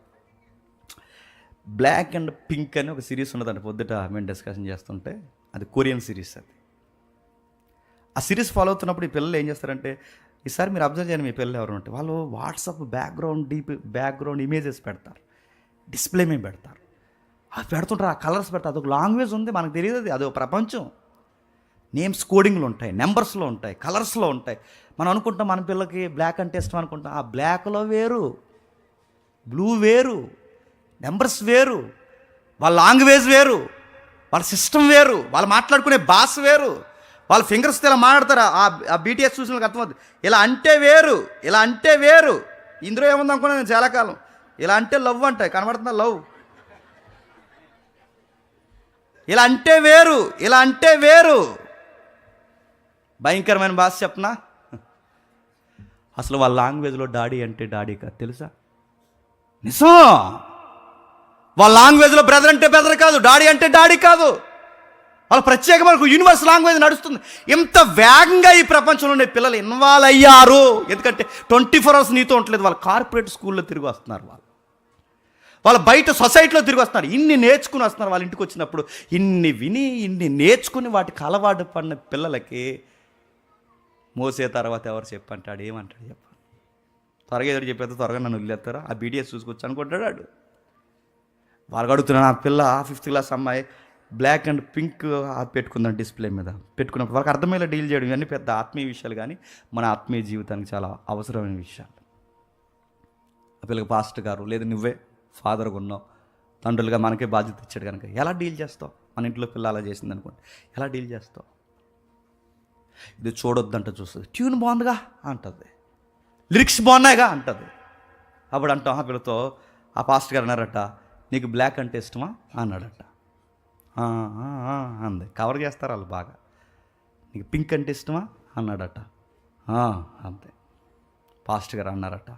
బ్లాక్ అండ్ పింక్ అని ఒక సిరీస్ ఉన్నదండి. పొద్దుట మేము డిస్కషన్ చేస్తుంటే అది కొరియన్ సిరీస్. అది ఆ సిరీస్ ఫాలో అవుతున్నప్పుడు ఈ పిల్లలు ఏం చేస్తారంటే, ఈసారి మీరు అబ్జర్వ్ చేయండి, మీ పిల్లలు ఎవరు ఉంటే వాళ్ళు వాట్సాప్ బ్యాక్గ్రౌండ్ ఇమేజెస్ పెడతారు, డిస్ప్లే మీద పెడతారు. అవి పెడుతుంటారు, ఆ కలర్స్ పెడతారు. అదొక లాంగ్వేజ్ ఉంది, మనకు తెలియదు. అది ఒక ప్రపంచం. నేమ్స్ కోడింగ్లు ఉంటాయి, నెంబర్స్లో ఉంటాయి, కలర్స్లో ఉంటాయి. మనం అనుకుంటాం మన పిల్లకి బ్లాక్ అంటే ఇష్టం అనుకుంటాం. ఆ బ్లాక్లో వేరు, బ్లూ వేరు, నెంబర్స్ వేరు, వాళ్ళ లాంగ్వేజ్ వేరు, వాళ్ళ సిస్టమ్ వేరు, వాళ్ళు మాట్లాడుకునే భాష వేరు. వాళ్ళ ఫింగర్స్ ఇలా మాట్లాడతారు. ఆ బీటీఎస్ చూసిన వాళ్ళకి అర్థమవుతుంది. ఇలా అంటే వేరు, ఇలా అంటే వేరు. ఇందులో ఏముంది అనుకున్నాను నేను చాలా కాలం. ఇలా అంటే లవ్ అంటాయి, కనబడుతుందా లవ్? ఇలా అంటే వేరు, ఇలా అంటే వేరు. భయంకరమైన భాష చెప్పనా? అసలు వాళ్ళ లాంగ్వేజ్లో డాడీ అంటే డాడీ కాదు, తెలుసా? నిజం. వాళ్ళ లాంగ్వేజ్లో బ్రదర్ అంటే బ్రదర్ కాదు, డాడీ అంటే డాడీ కాదు. వాళ్ళ ప్రత్యేకమైన యూనివర్స్ లాంగ్వేజ్ నడుస్తుంది. ఇంత వేగంగా ఈ ప్రపంచంలో ఉండే పిల్లలు ఇన్వాల్వ్ అయ్యారు. ఎందుకంటే 24 hours నీతో ఉండలేదు. వాళ్ళు కార్పొరేట్ స్కూల్లో తిరిగి వస్తున్నారు, వాళ్ళు బయట సొసైటీలో తిరిగి వస్తున్నారు. ఇన్ని నేర్చుకుని వస్తున్నారు. వాళ్ళ ఇంటికి వచ్చినప్పుడు ఇన్ని విని ఇన్ని నేర్చుకుని వాటికి అలవాటు పడిన పిల్లలకి మోసే తర్వాత ఎవరు చెప్పంటాడు? ఏమంటాడు చెప్ప? త్వరగా ఎదురు చెప్పేది, త్వరగా నన్ను వదిలేస్తారా? ఆ బీటీఎస్ చూసుకొచ్చి అనుకుంటాడు వాడు. వాళ్ళకి అడుగుతున్నాను, ఆ పిల్ల 5th క్లాస్ అమ్మాయి బ్లాక్ అండ్ పింక్ పెట్టుకుందాం డిస్ప్లే మీద. పెట్టుకున్నప్పుడు వాళ్ళకి అర్థమయ్యేలా డీల్ చేయడం, ఇవన్నీ పెద్ద ఆత్మీయ విషయాలు, కానీ మన ఆత్మీయ జీవితానికి చాలా అవసరమైన విషయాలు. ఆ పిల్లకి పాస్టర్ గారు లేదు నువ్వే ఫాదర్గా ఉన్నావు, తండ్రులుగా మనకే బాధ్యత ఇచ్చాడు కనుక ఎలా డీల్ చేస్తావు? మన ఇంట్లో పిల్ల అలా చేసింది అనుకోండి, ఎలా డీల్ చేస్తావు? ఇది చూడొద్దంట, చూస్తుంది. ట్యూన్ బాగుందిగా అంటుంది, లిరిక్స్ బాగున్నాయిగా అంటుంది. అప్పుడు అంటాం ఆ పిల్లతో, ఆ పాస్టర్ గారు అన్నారట, నీకు బ్లాక్ అంటే ఇష్టమా అన్నాడట. అంది. కవర్ చేస్తారు వాళ్ళు బాగా. నీకు పింక్ అంటే ఇష్టమా అన్నాడట. అంతే. పాస్టర్ గారు అన్నారట,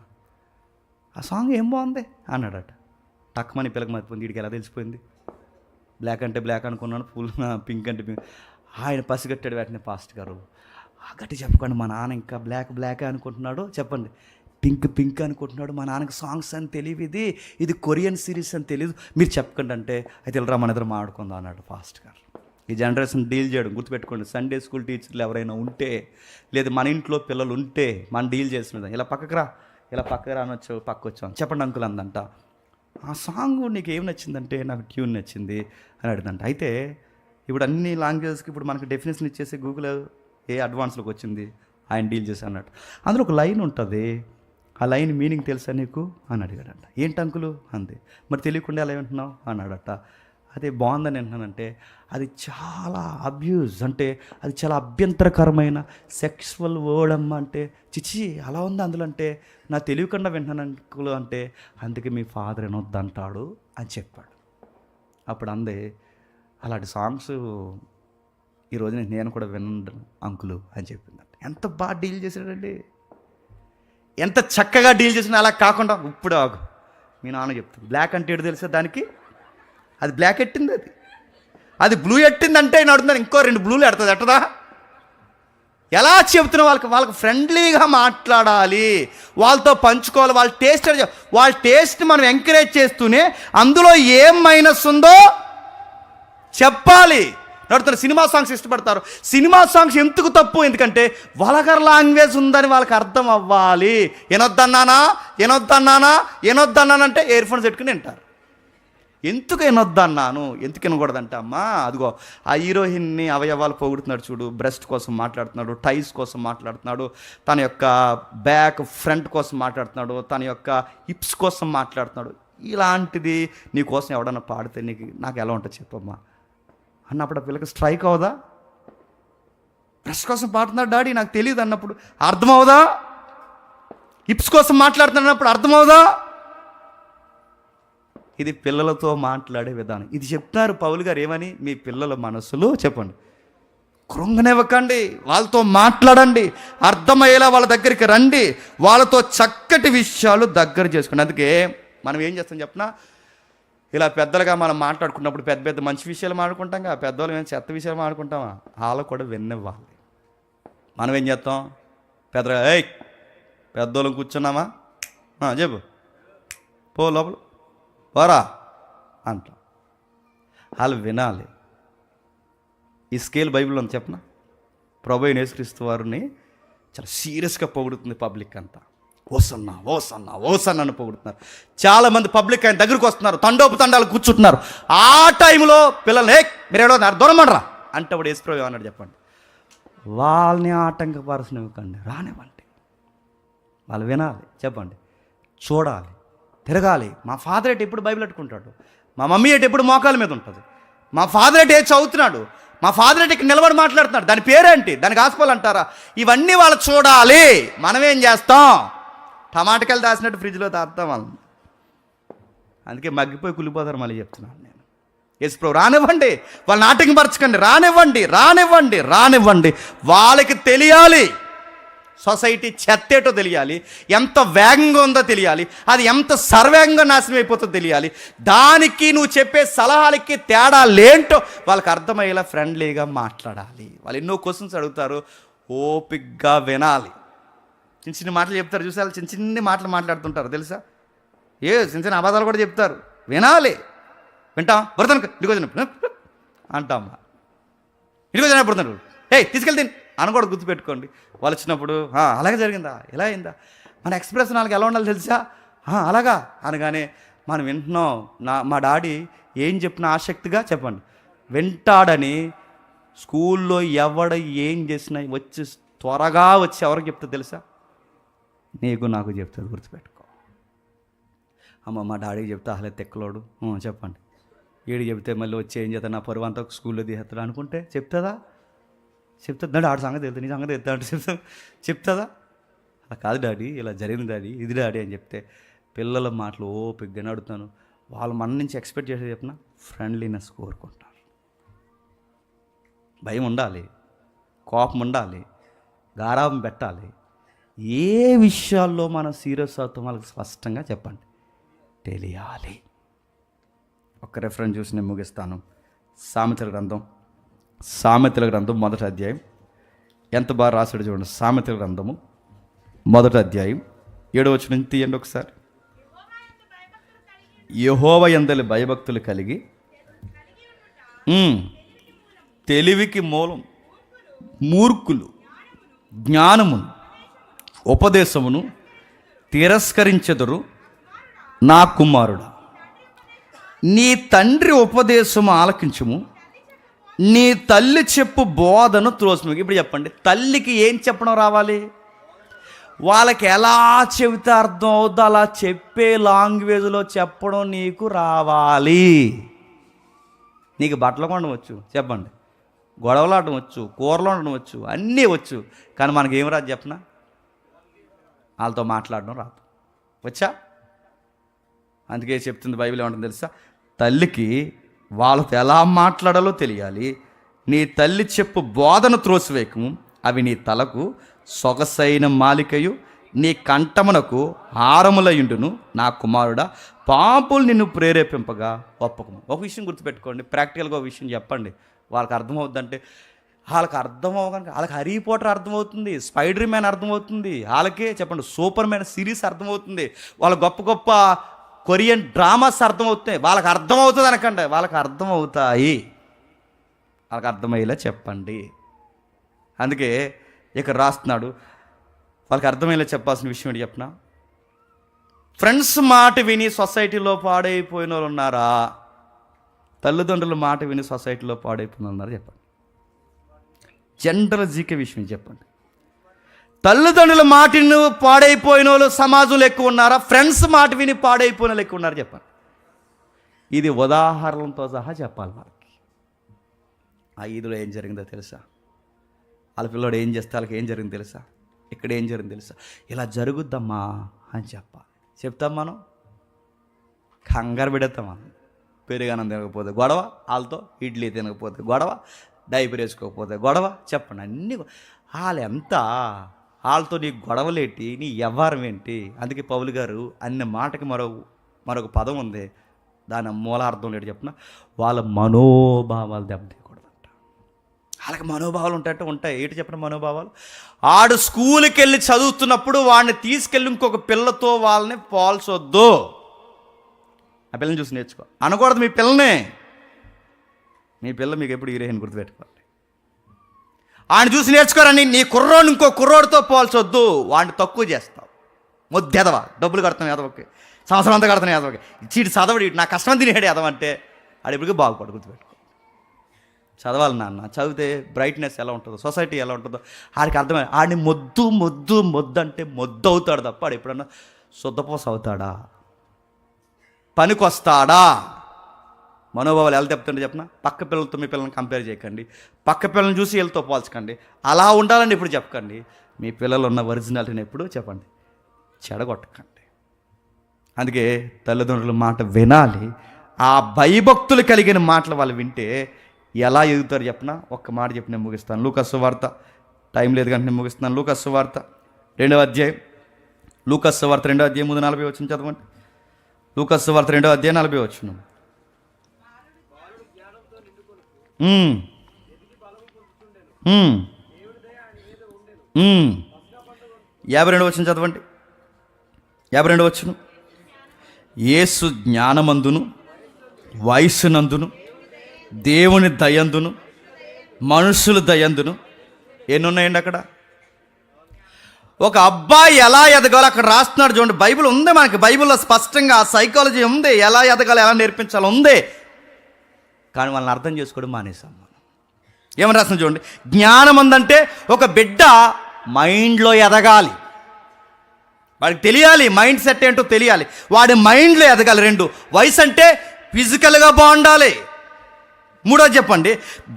ఆ సాంగ్ ఏం బాగుంది అన్నాడట. టక్మని పిల్లకి మర్చిపోయింది. వీడికి ఎలా తెలిసిపోయింది? బ్లాక్ అంటే బ్లాక్ అనుకున్నాను, ఫుల్ పింక్ అంటే పింక్. ఆయన పసిగట్టాడు వెంటనే పాస్టర్ గారు. గట్టి చెప్పకండి, మా నాన్న ఇంకా బ్లాక్ అనుకుంటున్నాడు, చెప్పండి పింక్ అనుకుంటున్నాడు, మా నాన్నకి సాంగ్స్ అని తెలియదు, ఇది కొరియన్ సిరీస్ అని తెలియదు, మీరు చెప్పకండి అంటే, అయితే వెళ్ళరా మన ఇద్దరు మాట్లాడుకుందాం అన్నాడు పాస్టర్ గారు. ఈ జనరేషన్ డీల్ చేయడం గుర్తుపెట్టుకోండి. సండే స్కూల్ టీచర్లు ఎవరైనా ఉంటే, లేదా మన ఇంట్లో పిల్లలు ఉంటే మనం డీల్ చేసినది, ఇలా పక్కకు రా అనొచ్చు, పక్క వచ్చాం, చెప్పండి అంకుల్ అందంట. ఆ సాంగ్ నీకు ఏం నచ్చిందంటే, నాకు ట్యూన్ నచ్చింది అని అడిగిందంట. అయితే ఇప్పుడు అన్ని లాంగ్వేజెస్కి ఇప్పుడు మనకు డెఫినేషన్ ఇచ్చేసి గూగుల్ ఏ అడ్వాన్స్లోకి వచ్చింది, ఆయన డీల్ చేసి అన్నట్టు. అందులో ఒక లైన్ ఉంటుంది, ఆ లైన్ మీనింగ్ తెలుసా నీకు అని అడిగాడంట. ఏంటి అంకులు అంది. మరి తెలియకుండా ఎలా వింటున్నావు అన్నాడట. అదే బాగుందని వింటున్నానంటే, అది చాలా అబ్యూజ్, అంటే అది చాలా అభ్యంతరకరమైన సెక్సువల్ వర్డ్ అమ్మ అంటే, చిచి అలా ఉంది అందులో అంటే, నా తెలియకుండా వింటున్నాను అంకులు అంటే, అందుకే మీ ఫాదర్ వినొద్దంటాడు అని చెప్పాడు. అప్పుడు అందే, అలాంటి సాంగ్స్ ఈరోజు నేను కూడా వినండి అంకులు అని చెప్పిందంట. ఎంత బాగా డీల్ చేశాడండి, ఎంత చక్కగా డీల్ చేసినా. అలా కాకుండా ఇప్పుడు మీ నాన్న చెప్తుంది బ్లాక్ అంటే ఏంటో తెలుసా దానికి, అది బ్లాక్ ఎట్టింది, అది బ్లూ ఎట్టిందంటే నేను అడుగుతున్నాను, ఇంకో 2 బ్లూలు ఎడుతుంది ఎట్టదా? ఎలా చెప్తున్నా వాళ్ళకి ఫ్రెండ్లీగా మాట్లాడాలి, వాళ్ళతో పంచుకోవాలి, వాళ్ళ టేస్ట్ మనం ఎంకరేజ్ చేస్తూనే అందులో ఏం మైనస్ ఉందో చెప్పాలి. నడుతున్న సినిమా సాంగ్స్ ఇష్టపడతారు. సినిమా సాంగ్స్ ఎందుకు తప్పు? ఎందుకంటే వల్గర్ లాంగ్వేజ్ ఉందని వాళ్ళకి అర్థం అవ్వాలి. వినొద్దన్నానంటే ఇయర్ ఫోన్స్ పెట్టుకుని వింటారు. ఎందుకు వినొద్దన్నాను, ఎందుకు వినకూడదంటే, అమ్మా అదిగో ఆ హీరోయిన్ని అవయవాలు పోగొడుతున్నాడు చూడు, బ్రెస్ట్ కోసం మాట్లాడుతున్నాడు, టైస్ కోసం మాట్లాడుతున్నాడు, తన యొక్క బ్యాక్ ఫ్రంట్ కోసం మాట్లాడుతున్నాడు, తన యొక్క హిప్స్ కోసం మాట్లాడుతున్నాడు. ఇలాంటిది నీ కోసం ఎవడన్నా పాడితే నాకు ఎలా ఉంటుంది చెప్పమ్మా అన్నప్పుడు ఆ పిల్లకి స్ట్రైక్ అవదా? బ్రష్ కోసం పాడుతున్నాడు డాడీ నాకు తెలియదు అన్నప్పుడు అర్థమవుదా? హిప్స్ కోసం మాట్లాడుతున్నప్పుడు అర్థమవుదా? ఇది పిల్లలతో మాట్లాడే విధానం. ఇది చెప్తున్నారు పౌలు గారు ఏమని? మీ పిల్లల మనసులు చెప్పండి కృంగనివ్వకండి, వాళ్ళతో మాట్లాడండి, అర్థమయ్యేలా వాళ్ళ దగ్గరికి రండి, వాళ్ళతో చక్కటి విషయాలు దగ్గర చేసుకోండి. అందుకే మనం ఏం చేస్తాం చెప్పినా, ఇలా పెద్దలుగా మనం మాట్లాడుకున్నప్పుడు పెద్ద పెద్ద మంచి విషయాలు మాట్లాడుకుంటాం కదా, పెద్దవాళ్ళు ఏమైనా చెత్త విషయాలు మాట్లాడుకుంటామా? వాళ్ళు కూడా విన్నివ్వాలి. మనం ఏం చేస్తాం? పెద్దగా పెద్దోళ్ళం కూర్చున్నామా, చెప్పు పో లోపల పోరా అంటాం. వాళ్ళు వినాలి. ఈ స్కేల్ బైబిల్లో ఉంది చెప్పనా? ప్రభువైన యేసుక్రీస్తు వారిని చాలా సీరియస్గా పొగుడుతుంది పబ్లిక్ అంతా. ఓసన్నా ఓసన్నా ఓసన్నా అని పొగుడుతున్నారు. చాలామంది పబ్లిక్ ఆయన దగ్గరికి వస్తున్నారు, తండాలు కూర్చుంటున్నారు. ఆ టైంలో పిల్లల్ని మీరు ఏడో దూరం పడరా అంటే అప్పుడు యేసుప్రభు ఏమన్నాడు చెప్పండి? వాళ్ళని ఆటంకపరచనివ్వకండి, రానివ్వండి. వాళ్ళు వినాలి, చెప్పండి, చూడాలి, తిరగాలి. మా ఫాదర్ ఎటు ఎప్పుడు బైబిల్ పెట్టుకుంటాడు, మా మమ్మీ ఎటు ఎప్పుడు మోకాల మీద ఉంటుంది, మా ఫాదర్ ఎటు చదువుతున్నాడు, మా ఫాదర్ ఎటు ఇక్కడ నిలబడి మాట్లాడుతున్నాడు, దాని పేరేంటి, దానికి ఆస్పాలు అంటారా, ఇవన్నీ వాళ్ళు చూడాలి. మనం ఏం చేస్తాం? టమాటకాయలు దాచినట్టు ఫ్రిడ్జ్లో దాస్తాం వాళ్ళని. అందుకే మగ్గిపోయి కులిపోతారు. మళ్ళీ చెప్తున్నాను నేను, యేసుప్రభు రానివ్వండి, వాళ్ళని ఆటంకపరచకండి, రానివ్వండి. వాళ్ళకి తెలియాలి సొసైటీ చెత్తేటో తెలియాలి, ఎంత వేగంగా ఉందో తెలియాలి, అది ఎంత సర్వేగంగా నాశనం అయిపోతుందో తెలియాలి. దానికి నువ్వు చెప్పే సలహాలకి తేడా లేంటో వాళ్ళకి అర్థమయ్యేలా ఫ్రెండ్లీగా మాట్లాడాలి. వాళ్ళు ఎన్నో క్వశ్చన్స్ అడుగుతారు, ఓపిక్గా వినాలి. చిన్న చిన్న మాటలు చెప్తారు చూసారు, చిన్న మాటలు మాట్లాడుతుంటారు తెలుసా, చిన్న చిన్న అబద్ధాలు కూడా చెప్తారు. వినాలి, వింటాం. బురదను ఇదిగో అంటామా, ఇదిగో బురదను తీసుకెళ్తే అని కూడా గుర్తుపెట్టుకోండి. వాళ్ళు వచ్చినప్పుడు అలాగే జరిగిందా, ఎలా అయిందా, మన ఎక్స్ప్రెషన్ వాళ్ళకి ఎలా ఉండాలి తెలుసా, అలాగా అనగానే మనం వింటున్నాం. మా డాడీ ఏం చెప్పినా ఆసక్తిగా చెప్పండి వింటాడని. స్కూల్లో ఎవడ ఏం చేసినా వచ్చి త్వరగా వచ్చి ఎవరికి చెప్తా తెలుసా? నీకు నాకు చెప్తుంది, గుర్తుపెట్టుకో. అమ్మ మా డాడీకి చెప్తే అసలే తెక్కలోడు చెప్పండి, ఏడు చెప్తే మళ్ళీ వచ్చి ఏం చేస్తా నా పరువు అంతా స్కూల్లో తీసేస్తాడు అనుకుంటే చెప్తుందా? చెప్తుంది. ఆడు సంగతి వెళ్తా, నీ సంగతి వెళ్తా అంటే చెప్తుందా? అలా కాదు డాడీ, ఇలా జరిగింది డాడీ, ఇది డాడీ అని చెప్తే పిల్లల మాటలు ఓపికగా అడుగుతాను. వాళ్ళు మన నుంచి ఎక్స్పెక్ట్ చేసేది చెప్పిన ఫ్రెండ్లీనెస్ కోరుకుంటారు. భయం ఉండాలి, కోపం ఉండాలి, గారాబం పెట్టాలి. ఏ విషయాల్లో మనం సీరియస్ అవుతాం వాళ్ళకి స్పష్టంగా చెప్పండి, తెలియాలి. ఒక రెఫరెన్స్ చూసి నేను ముగిస్తాను. సామెతల గ్రంథం 1వ అధ్యాయం. ఎంత బాగా రాశాడు చూడండి. సామెతల గ్రంథము 1వ అధ్యాయం 7వ వచనం నుంచి తీయండి ఒకసారి. యెహోవా యందలి భయభక్తులు కలిగి తెలివికి మూలం, మూర్ఖులు జ్ఞానమును ఉపదేశమును తిరస్కరించెదరు. నా కుమారుడా, నీ తండ్రి ఉపదేశము ఆలకించుము, నీ తల్లి చెప్పు బోధను త్రోసిము. ఇప్పుడు చెప్పండి, తల్లికి ఏం చెప్పడం రావాలి? వాళ్ళకి ఎలా చెబితే అర్థం అవుతుందో అలా చెప్పే లాంగ్వేజ్లో చెప్పడం నీకు రావాలి. నీకు బట్టలు కొనడం వచ్చు చెప్పండి, గొడవలు ఆడడం వచ్చు, కూరలు వండడం వచ్చు, అన్నీ వచ్చు. కానీ మనకి ఏం రాదు చెప్పనా? వాళ్ళతో మాట్లాడడం రాదు. వచ్చా? అందుకే చెప్తుంది బైబిల్ ఏమంటుంది తెలుసా? తల్లికి వాళ్ళతో ఎలా మాట్లాడాలో తెలియాలి. నీ తల్లి చెప్పు బోధన త్రోసివేయకము, అవి నీ తలకు సొగసైన మాలికయు నీ కంఠమునకు హారములయుండును. నా కుమారుడా, పాపులు నిన్ను ప్రేరేపింపగా ఒప్పకము. ఒక విషయం గుర్తుపెట్టుకోండి, ప్రాక్టికల్గా ఒక విషయం చెప్పండి. వాళ్ళకి అర్థమవుద్దంటే వాళ్ళకి అర్థం అవ్వగానే వాళ్ళకి హ్యారీ పాటర్ అర్థమవుతుంది, స్పైడర్ మ్యాన్ అర్థమవుతుంది, వాళ్ళకే చెప్పండి సూపర్ మ్యాన్ సిరీస్ అర్థమవుతుంది, వాళ్ళ గొప్ప గొప్ప కొరియన్ డ్రామాస్ అర్థమవుతాయి. వాళ్ళకి అర్థమవుతుంది అనకండి, వాళ్ళకి అర్థమవుతాయి. వాళ్ళకి అర్థమయ్యేలా చెప్పండి. అందుకే ఇక్కడ రాస్తున్నాడు, వాళ్ళకి అర్థమయ్యేలా చెప్పాల్సిన విషయం ఏంటి చెప్పిన? ఫ్రెండ్స్ మాట విని సొసైటీలో పాడైపోయిన వాళ్ళు ఉన్నారా? తల్లిదండ్రుల మాట విని సొసైటీలో పాడైపోయిన వాళ్ళు ఉన్నారా? చెప్పండి. జనరల్ జీకే విషయం చెప్పండి. తల్లిదండ్రుల మాట విని పాడైపోయిన వాళ్ళు సమాజంలో ఎక్కువ ఉన్నారా? ఫ్రెండ్స్ మాట విని పాడైపోయిన వాళ్ళు ఎక్కువ ఉన్నారు? చెప్పండి. ఇది ఉదాహరణలతో సహా చెప్పాలి. వాళ్ళకి ఆ ఈదులో ఏం జరిగిందో తెలుసా? వాళ్ళ పిల్లోడు ఏం చేస్తే వాళ్ళకి ఏం జరిగింది తెలుసా, ఇక్కడ ఏం జరిగింది తెలుసా, ఇలా జరుగుద్దమ్మా అని చెప్పాలి. చెప్తాం మనం, కంగారు పెడతాం. మనం పెరుగన్నం తినకపోతే గొడవ, వాళ్ళతో ఇడ్లీ తినకపోతే గొడవ, డైపర్ వేసుకోకపోతే గొడవ. చెప్పండి, అన్నీ వాళ్ళు ఎంత, వాళ్ళతో నీ గొడవలేంటి, నీ వ్యవహారం ఏంటి. అందుకే పౌలు గారు అన్న మాటకి మరొక పదం ఉంది, దాని మూలార్థం లేడు చెప్పిన, వాళ్ళ మనోభావాలు దెబ్బతీయకూడదంట. వాళ్ళకి మనోభావాలు ఉంటాయి. ఏంటి చెప్పిన మనోభావాలు, ఆడు స్కూల్కి వెళ్ళి చదువుతున్నప్పుడు వాడిని తీసుకెళ్ళి ఇంకొక పిల్లతో వాళ్ళని పోల్చొద్దు. ఆ పిల్లని చూసి నేర్చుకో అనకూడదు. మీ పిల్ల మీకు ఎప్పుడు హీరోయిన్ గుర్తుపెట్టుకోండి. ఆయన చూసి నేర్చుకోరని నీ కుర్రోడు ఇంకో కుర్రోడితో పోల్చొద్దు. వాడిని తక్కువ చేస్తావు. ఎదవా, డబ్బులు కడతాను ఎదవకి, సంవత్సరం అంతా కడతాను ఎదవకి, చీటి చదవడు, నా కష్టం తినేడు ఎదవంటే ఆడు ఎప్పటికీ బాగుపడు. గుర్తుపెట్టుకో, చదవాలి నాన్న. చదివితే బ్రైట్నెస్ ఎలా ఉంటుందో, సొసైటీ ఎలా ఉంటుందో ఆడికి అర్థమై, ఆడిని మొద్దు అంటే మొద్దు అవుతాడు తప్ప ఆడు ఎప్పుడన్నా శుద్ధపోస అవుతాడా, పనికొస్తాడా? మనోభావాలు ఎలా చెప్తుంటే చెప్పిన, పక్క పిల్లలతో మీ పిల్లల్ని కంపేర్ చేయకండి, పక్క పిల్లల్ని చూసి వీళ్ళతో పోల్చకండి. అలా ఉండాలని ఎప్పుడు చెప్పకండి. మీ పిల్లలు ఉన్న ఒరిజినాలిటీని ఎప్పుడు చెప్పండి, చెడగొట్టకండి. అందుకే తల్లిదండ్రుల మాట వినాలి. ఆ భయభక్తులు కలిగిన మాటలు వాళ్ళు వింటే ఎలా ఎదుగుతారు చెప్పిన, ఒక్క మాట చెప్పి నేను ముగిస్తాను. లూకాసు వార్త, టైం లేదు కానీ నేను ముగిస్తున్నాను. లూకాసు వార్త 2వ అధ్యాయం, లూకాసు వార్త 2వ అధ్యాయం ముందు 40 వచ్చిన చదవండి. లూకాసు వార్త 2వ అధ్యాయం 40 వచ్చిన 52 వచ్చిన చదవండి. 52 వచ్చిన, యేసు జ్ఞానమందును వయస్సునందును దేవుని దయందును మనుషుల దయందును ఎన్నున్నాయండి అక్కడ. ఒక అబ్బాయి ఎలా ఎదగాలో అక్కడ రాస్తున్నాడు చూడండి. బైబిల్ ఉంది మనకి, బైబిల్లో స్పష్టంగా సైకాలజీ ఉంది, ఎలా ఎదగాలో ఎలా నేర్పించాలో ఉంది. కానీ వాళ్ళని అర్థం చేసుకోవడం మానేసాం మనం. ఏమని రాస్తుంది చూడండి, జ్ఞానం ఉందంటే ఒక బిడ్డ మైండ్లో ఎదగాలి, వాడికి తెలియాలి మైండ్ సెట్ ఏంటో తెలియాలి, వాడి మైండ్లో ఎదగాలి. 2, వయసు అంటే ఫిజికల్గా బాగుండాలి. 3 చెప్పండి,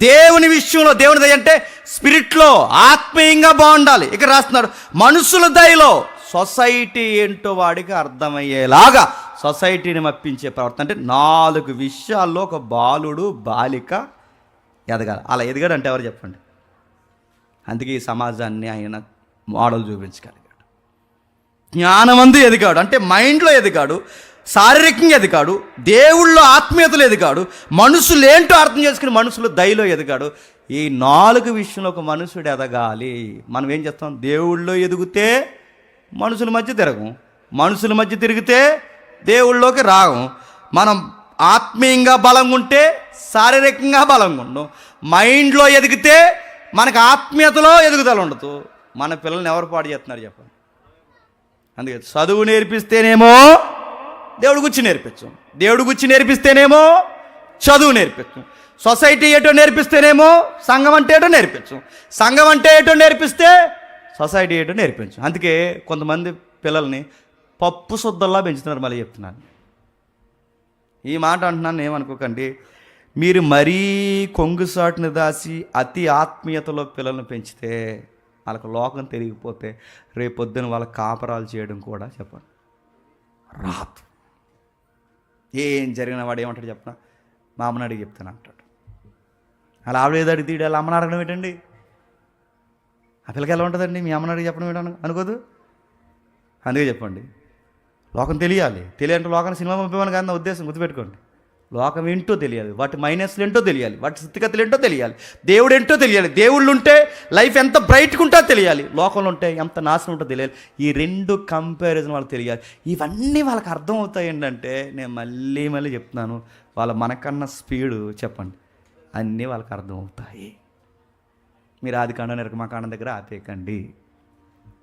దేవుని విషయంలో, దేవుని దయ అంటే స్పిరిట్లో ఆత్మీయంగా బాగుండాలి. ఇక్కడ రాస్తున్నాడు మనుషుల దయలో, సొసైటీ ఏంటో వాడికి అర్థమయ్యేలాగా సొసైటీని మప్పించే ప్రవర్తన. అంటే 4 విషయాల్లో ఒక బాలుడు బాలిక ఎదగాలి. అలా ఎదగాడంటే ఎవరు చెప్పండి. అందుకే ఈ సమాజాన్ని ఆయన మోడల్ చూపించగలిగాడు. జ్ఞానమందు ఎదిగాడు అంటే మైండ్లో ఎదిగాడు, శారీరకంగా ఎదిగాడు, దేవుళ్ళో ఆత్మీయతలు ఎదిగాడు, మనుషులు ఏంటో అర్థం చేసుకుని మనుషులు దయలో ఎదిగాడు. ఈ 4 విషయంలో ఒక మనుషుడు ఎదగాలి. మనం ఏం చేస్తాం, దేవుళ్ళో ఎదిగితే మనుషుల మధ్య తిరగం, మనుషుల మధ్య తిరిగితే దేవుళ్ళలోకి రాగం. మనం ఆత్మీయంగా బలంగా ఉంటే శారీరకంగా బలంగా ఉండం, మైండ్లో ఎదిగితే మనకు ఆత్మీయతలో ఎదుగుదల ఉండదు. మన పిల్లల్ని ఎవరు పాడు చేస్తున్నారు చెప్పండి. అందుకే చదువు నేర్పిస్తేనేమో దేవుడి గురించి నేర్పించు, దేవుడి గురించి నేర్పిస్తేనేమో చదువు నేర్పించు, సొసైటీ ఏటో నేర్పిస్తేనేమో సంఘం అంటే ఏటో నేర్పించు, సంఘం అంటే ఏటో నేర్పిస్తే సొసైటీ ఏటో నేర్పించు. అందుకే కొంతమంది పిల్లల్ని పప్పు శుద్ధల్లా పెంచుతున్నారు. మళ్ళీ చెప్తున్నాను, ఈ మాట అంటున్నాను ఏమనుకోకండి. మీరు మరీ కొంగుసాటుని దాసి అతి ఆత్మీయతలో పిల్లల్ని పెంచితే, వాళ్ళకు లోకం తిరిగిపోతే రేపొద్దున వాళ్ళ కాపరాలు చేయడం కూడా చెప్పండి రాదు. ఏం జరిగిన వాడు ఏమంటాడు చెప్పిన, మా అమ్మని అడిగి చెప్తాను అంటాడు. అలా ఆవిడ అడిగి తీడు, అలా అమ్మని అడగడం ఏంటండి, ఆ పిల్లకి ఎలా ఉంటుందండి మీ అమ్మని అడిగి చెప్పడం ఏంటని అనుకోదు. అందుకే చెప్పండి, లోకం తెలియాలంటే లోకాన్ని సినిమా పంపేమని కాదు నా ఉద్దేశం. గుర్తుపెట్టుకోండి, లోకం ఏంటో తెలియాలి, వాటి మైనస్లు ఏంటో తెలియాలి, వాటి స్థితిగతులు ఏంటో తెలియాలి, దేవుడు ఏంటో తెలియాలి. దేవుళ్ళు ఉంటే లైఫ్ ఎంత బ్రైట్గా ఉంటుందో తెలియాలి, లోకంలో ఉంటే ఎంత నాశనం ఉంటుందో తెలియాలి. ఈ 2 కంపారిజన్ వాళ్ళకి తెలియాలి. ఇవన్నీ వాళ్ళకి అర్థం అవుతాయి. ఏంటంటే నేను మళ్ళీ చెప్తున్నాను, వాళ్ళ మనకన్నా స్పీడు చెప్పండి అన్నీ వాళ్ళకి అర్థం అవుతాయి. మీరు ఆదికాండం నిర్గమకాండం దగ్గర ఆపేయకండి,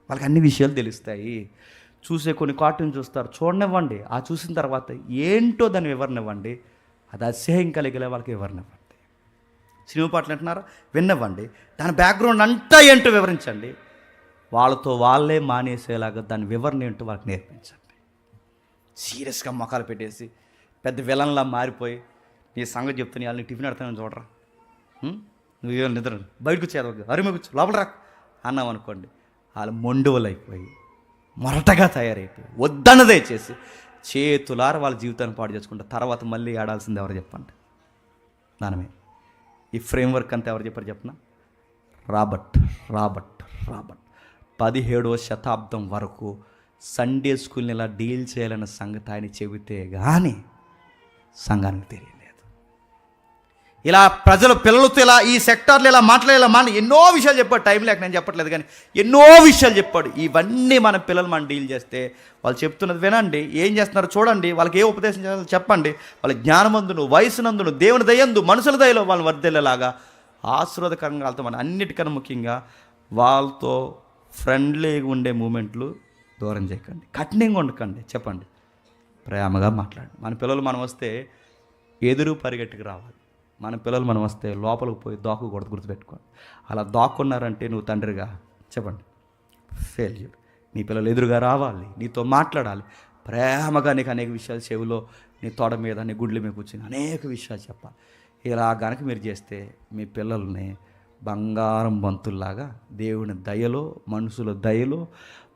వాళ్ళకి అన్ని విషయాలు తెలుస్తాయి. చూసే కొన్ని కార్టూన్ చూస్తారు, చూడనివ్వండి. ఆ చూసిన తర్వాత ఏంటో దాన్ని వివరణివ్వండి. అది అసహ్యం కలిగలే వాళ్ళకి వివరణివ్వండి. సినిమా పాటలు అంటున్నారా, విన్నవ్వండి. దాని బ్యాక్గ్రౌండ్ అంతా ఏంటో వివరించండి. వాళ్ళతో వాళ్ళే మానేసేలాగా దాని వివరణ ఏంటో వాళ్ళకి నేర్పించండి. సీరియస్గా మొఖాలు పెట్టేసి పెద్ద విలన్లా మారిపోయి నీ సంగతి చెప్తున్నా వాళ్ళని టిఫిన్ అడతానని చూడరా. నువ్వు నిద్ర బయటకు వచ్చి అరుమ కూర్చో లోపల రా అన్నాం అనుకోండి, వాళ్ళు మొండువలైపోయి మొరటగా తయారైపోయి వద్దన్నదే చేసి చేతులార వాళ్ళ జీవితాన్ని పాడు చేసుకుంటారు. తర్వాత మళ్ళీ ఆడాల్సింది ఎవరు చెప్పండి? మనమే. ఈ ఫ్రేమ్వర్క్ అంతా ఎవరు చెప్పారు చెప్పిన? రాబర్ట్ 17వ శతాబ్దం వరకు సండే స్కూల్ని ఇలా డీల్ చేయాలన్న సంగతి ఆయన చెబితే కానీ సంఘానికి తెలియలేదు. ఇలా పిల్లలతో ఇలా ఈ సెక్టార్లో ఇలా మాట్లాడేలా ఎన్నో విషయాలు చెప్పాడు. టైం లేక నేను చెప్పట్లేదు, కానీ ఎన్నో విషయాలు చెప్పాడు. ఇవన్నీ మన పిల్లలు మనం డీల్ చేస్తే వాళ్ళు చెప్తున్నది వినండి, ఏం చేస్తున్నారో చూడండి, వాళ్ళకి ఏ ఉపదేశం చేయాలో చెప్పండి. వాళ్ళ జ్ఞానమందును, వయసునందును, దేవుని దయందు, మనుషుల దయలో వాళ్ళు వర్ధిల్లేలాగా ఆశీర్వాదకరంగా వాళ్ళతో మన అన్నిటికన్నా ముఖ్యంగా వాళ్ళతో ఫ్రెండ్లీగా ఉండే మూమెంట్లు దూరం చేయకండి, కఠినంగా ఉండకండి. చెప్పండి, ప్రేమగా మాట్లాడండి. మన పిల్లలు మనం వస్తే ఎదురు పరిగెట్టుకు రావాలి. మన పిల్లలు మనం వస్తే లోపలికి పోయి దాక్కకూడదు, గుర్తుపెట్టుకోండి. అలా దాక్కున్నారంటే నువ్వు తండ్రిగా చెప్పండి ఫెయిల్యూర్. నీ పిల్లలు ఎదురుగా రావాలి, నీతో మాట్లాడాలి, ప్రేమగా నీకు అనేక విషయాలు చెవిలో, నీ తోడ మీద, నీ గుడ్ల మీద కూర్చొని అనేక విషయాలు చెప్పాలి. ఇలా కనుక మీరు చేస్తే మీ పిల్లల్ని బంగారం బంతుల్లాగా దేవుని దయలో, మనుషుల దయలో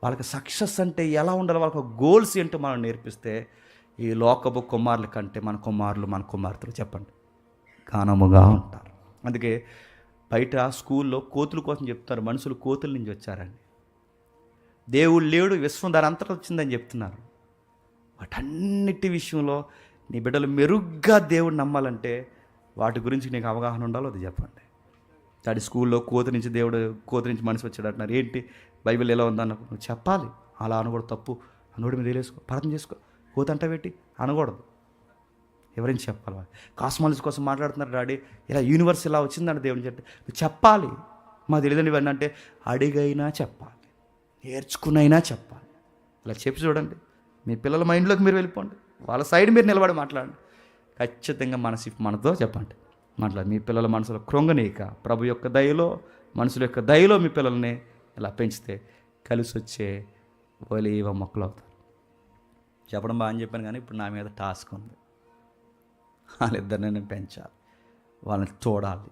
వాళ్ళకి సక్సెస్ అంటే ఎలా ఉండాలి, వాళ్ళకి గోల్స్ ఏంటో మనం నేర్పిస్తే ఈ లోకపు కుమారుల కంటే మన కుమారులు, మన కుమార్తెలు చెప్పండి ఘనముగా ఉంటారు. అందుకే బయట స్కూల్లో కోతుల కోసం చెప్తున్నారు, మనుషులు కోతుల నుంచి వచ్చారండి. దేవుడు లేడు, విశ్వం దాని అంతటా వచ్చిందని చెప్తున్నారు. వాటన్నిటి విషయంలో నీ బిడ్డలు మెరుగ్గా దేవుడు నమ్మాలంటే వాటి గురించి నీకు అవగాహన ఉండాలో అది చెప్పండి. దాడి స్కూల్లో కోతి నుంచి మనిషి వచ్చాడు అంటున్నారు. ఏంటి బైబిల్ ఎలా ఉందన్నప్పుడు నువ్వు చెప్పాలి. అలా అనకూడదు, తప్పు, అనోడి మీద వేసుకో, ప్రార్థన చేసుకో, కోతి అంట పెట్టి అనకూడదు. ఎవరైనా చెప్పాలి. వాళ్ళు కాస్మాలజీ కోసం మాట్లాడుతున్నారు, డాడీ ఇలా యూనివర్స్ ఇలా వచ్చిందంటే దేవుని చెప్పి నువ్వు చెప్పాలి. మాకు తెలియదండి ఇవన్నీ అంటే అడిగైనా చెప్పాలి, నేర్చుకునైనా చెప్పాలి. ఇలా చెప్పి చూడండి, మీ పిల్లల మైండ్లోకి మీరు వెళ్ళిపోండి, వాళ్ళ సైడ్ మీరు నిలబడి మాట్లాడండి. ఖచ్చితంగా మనతో చెప్పండి మాట్లాడు. మీ పిల్లల మనసులో కృంగనీక ప్రభు యొక్క దయలో, మనుషుల యొక్క దయలో మీ పిల్లల్ని ఇలా పెంచితే కలిసి వచ్చే ఒలీవ మొక్కలు అవుతారు. చెప్పడం బాగా చెప్పాను, కానీ ఇప్పుడు నా మీద టాస్క్ ఉంది. వాళ్ళిద్దరిని నేను పెంచాలి, వాళ్ళని చూడాలి.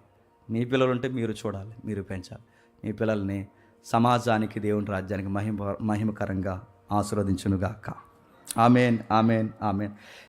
మీ పిల్లలు ఉంటే మీరు చూడాలి, మీరు పెంచాలి. మీ పిల్లల్ని సమాజానికి, దేవుని రాజ్యానికి మహిమకరంగా ఆశీర్వదించునుగాక. ఆమేన్, ఆమేన్, ఆమేన్.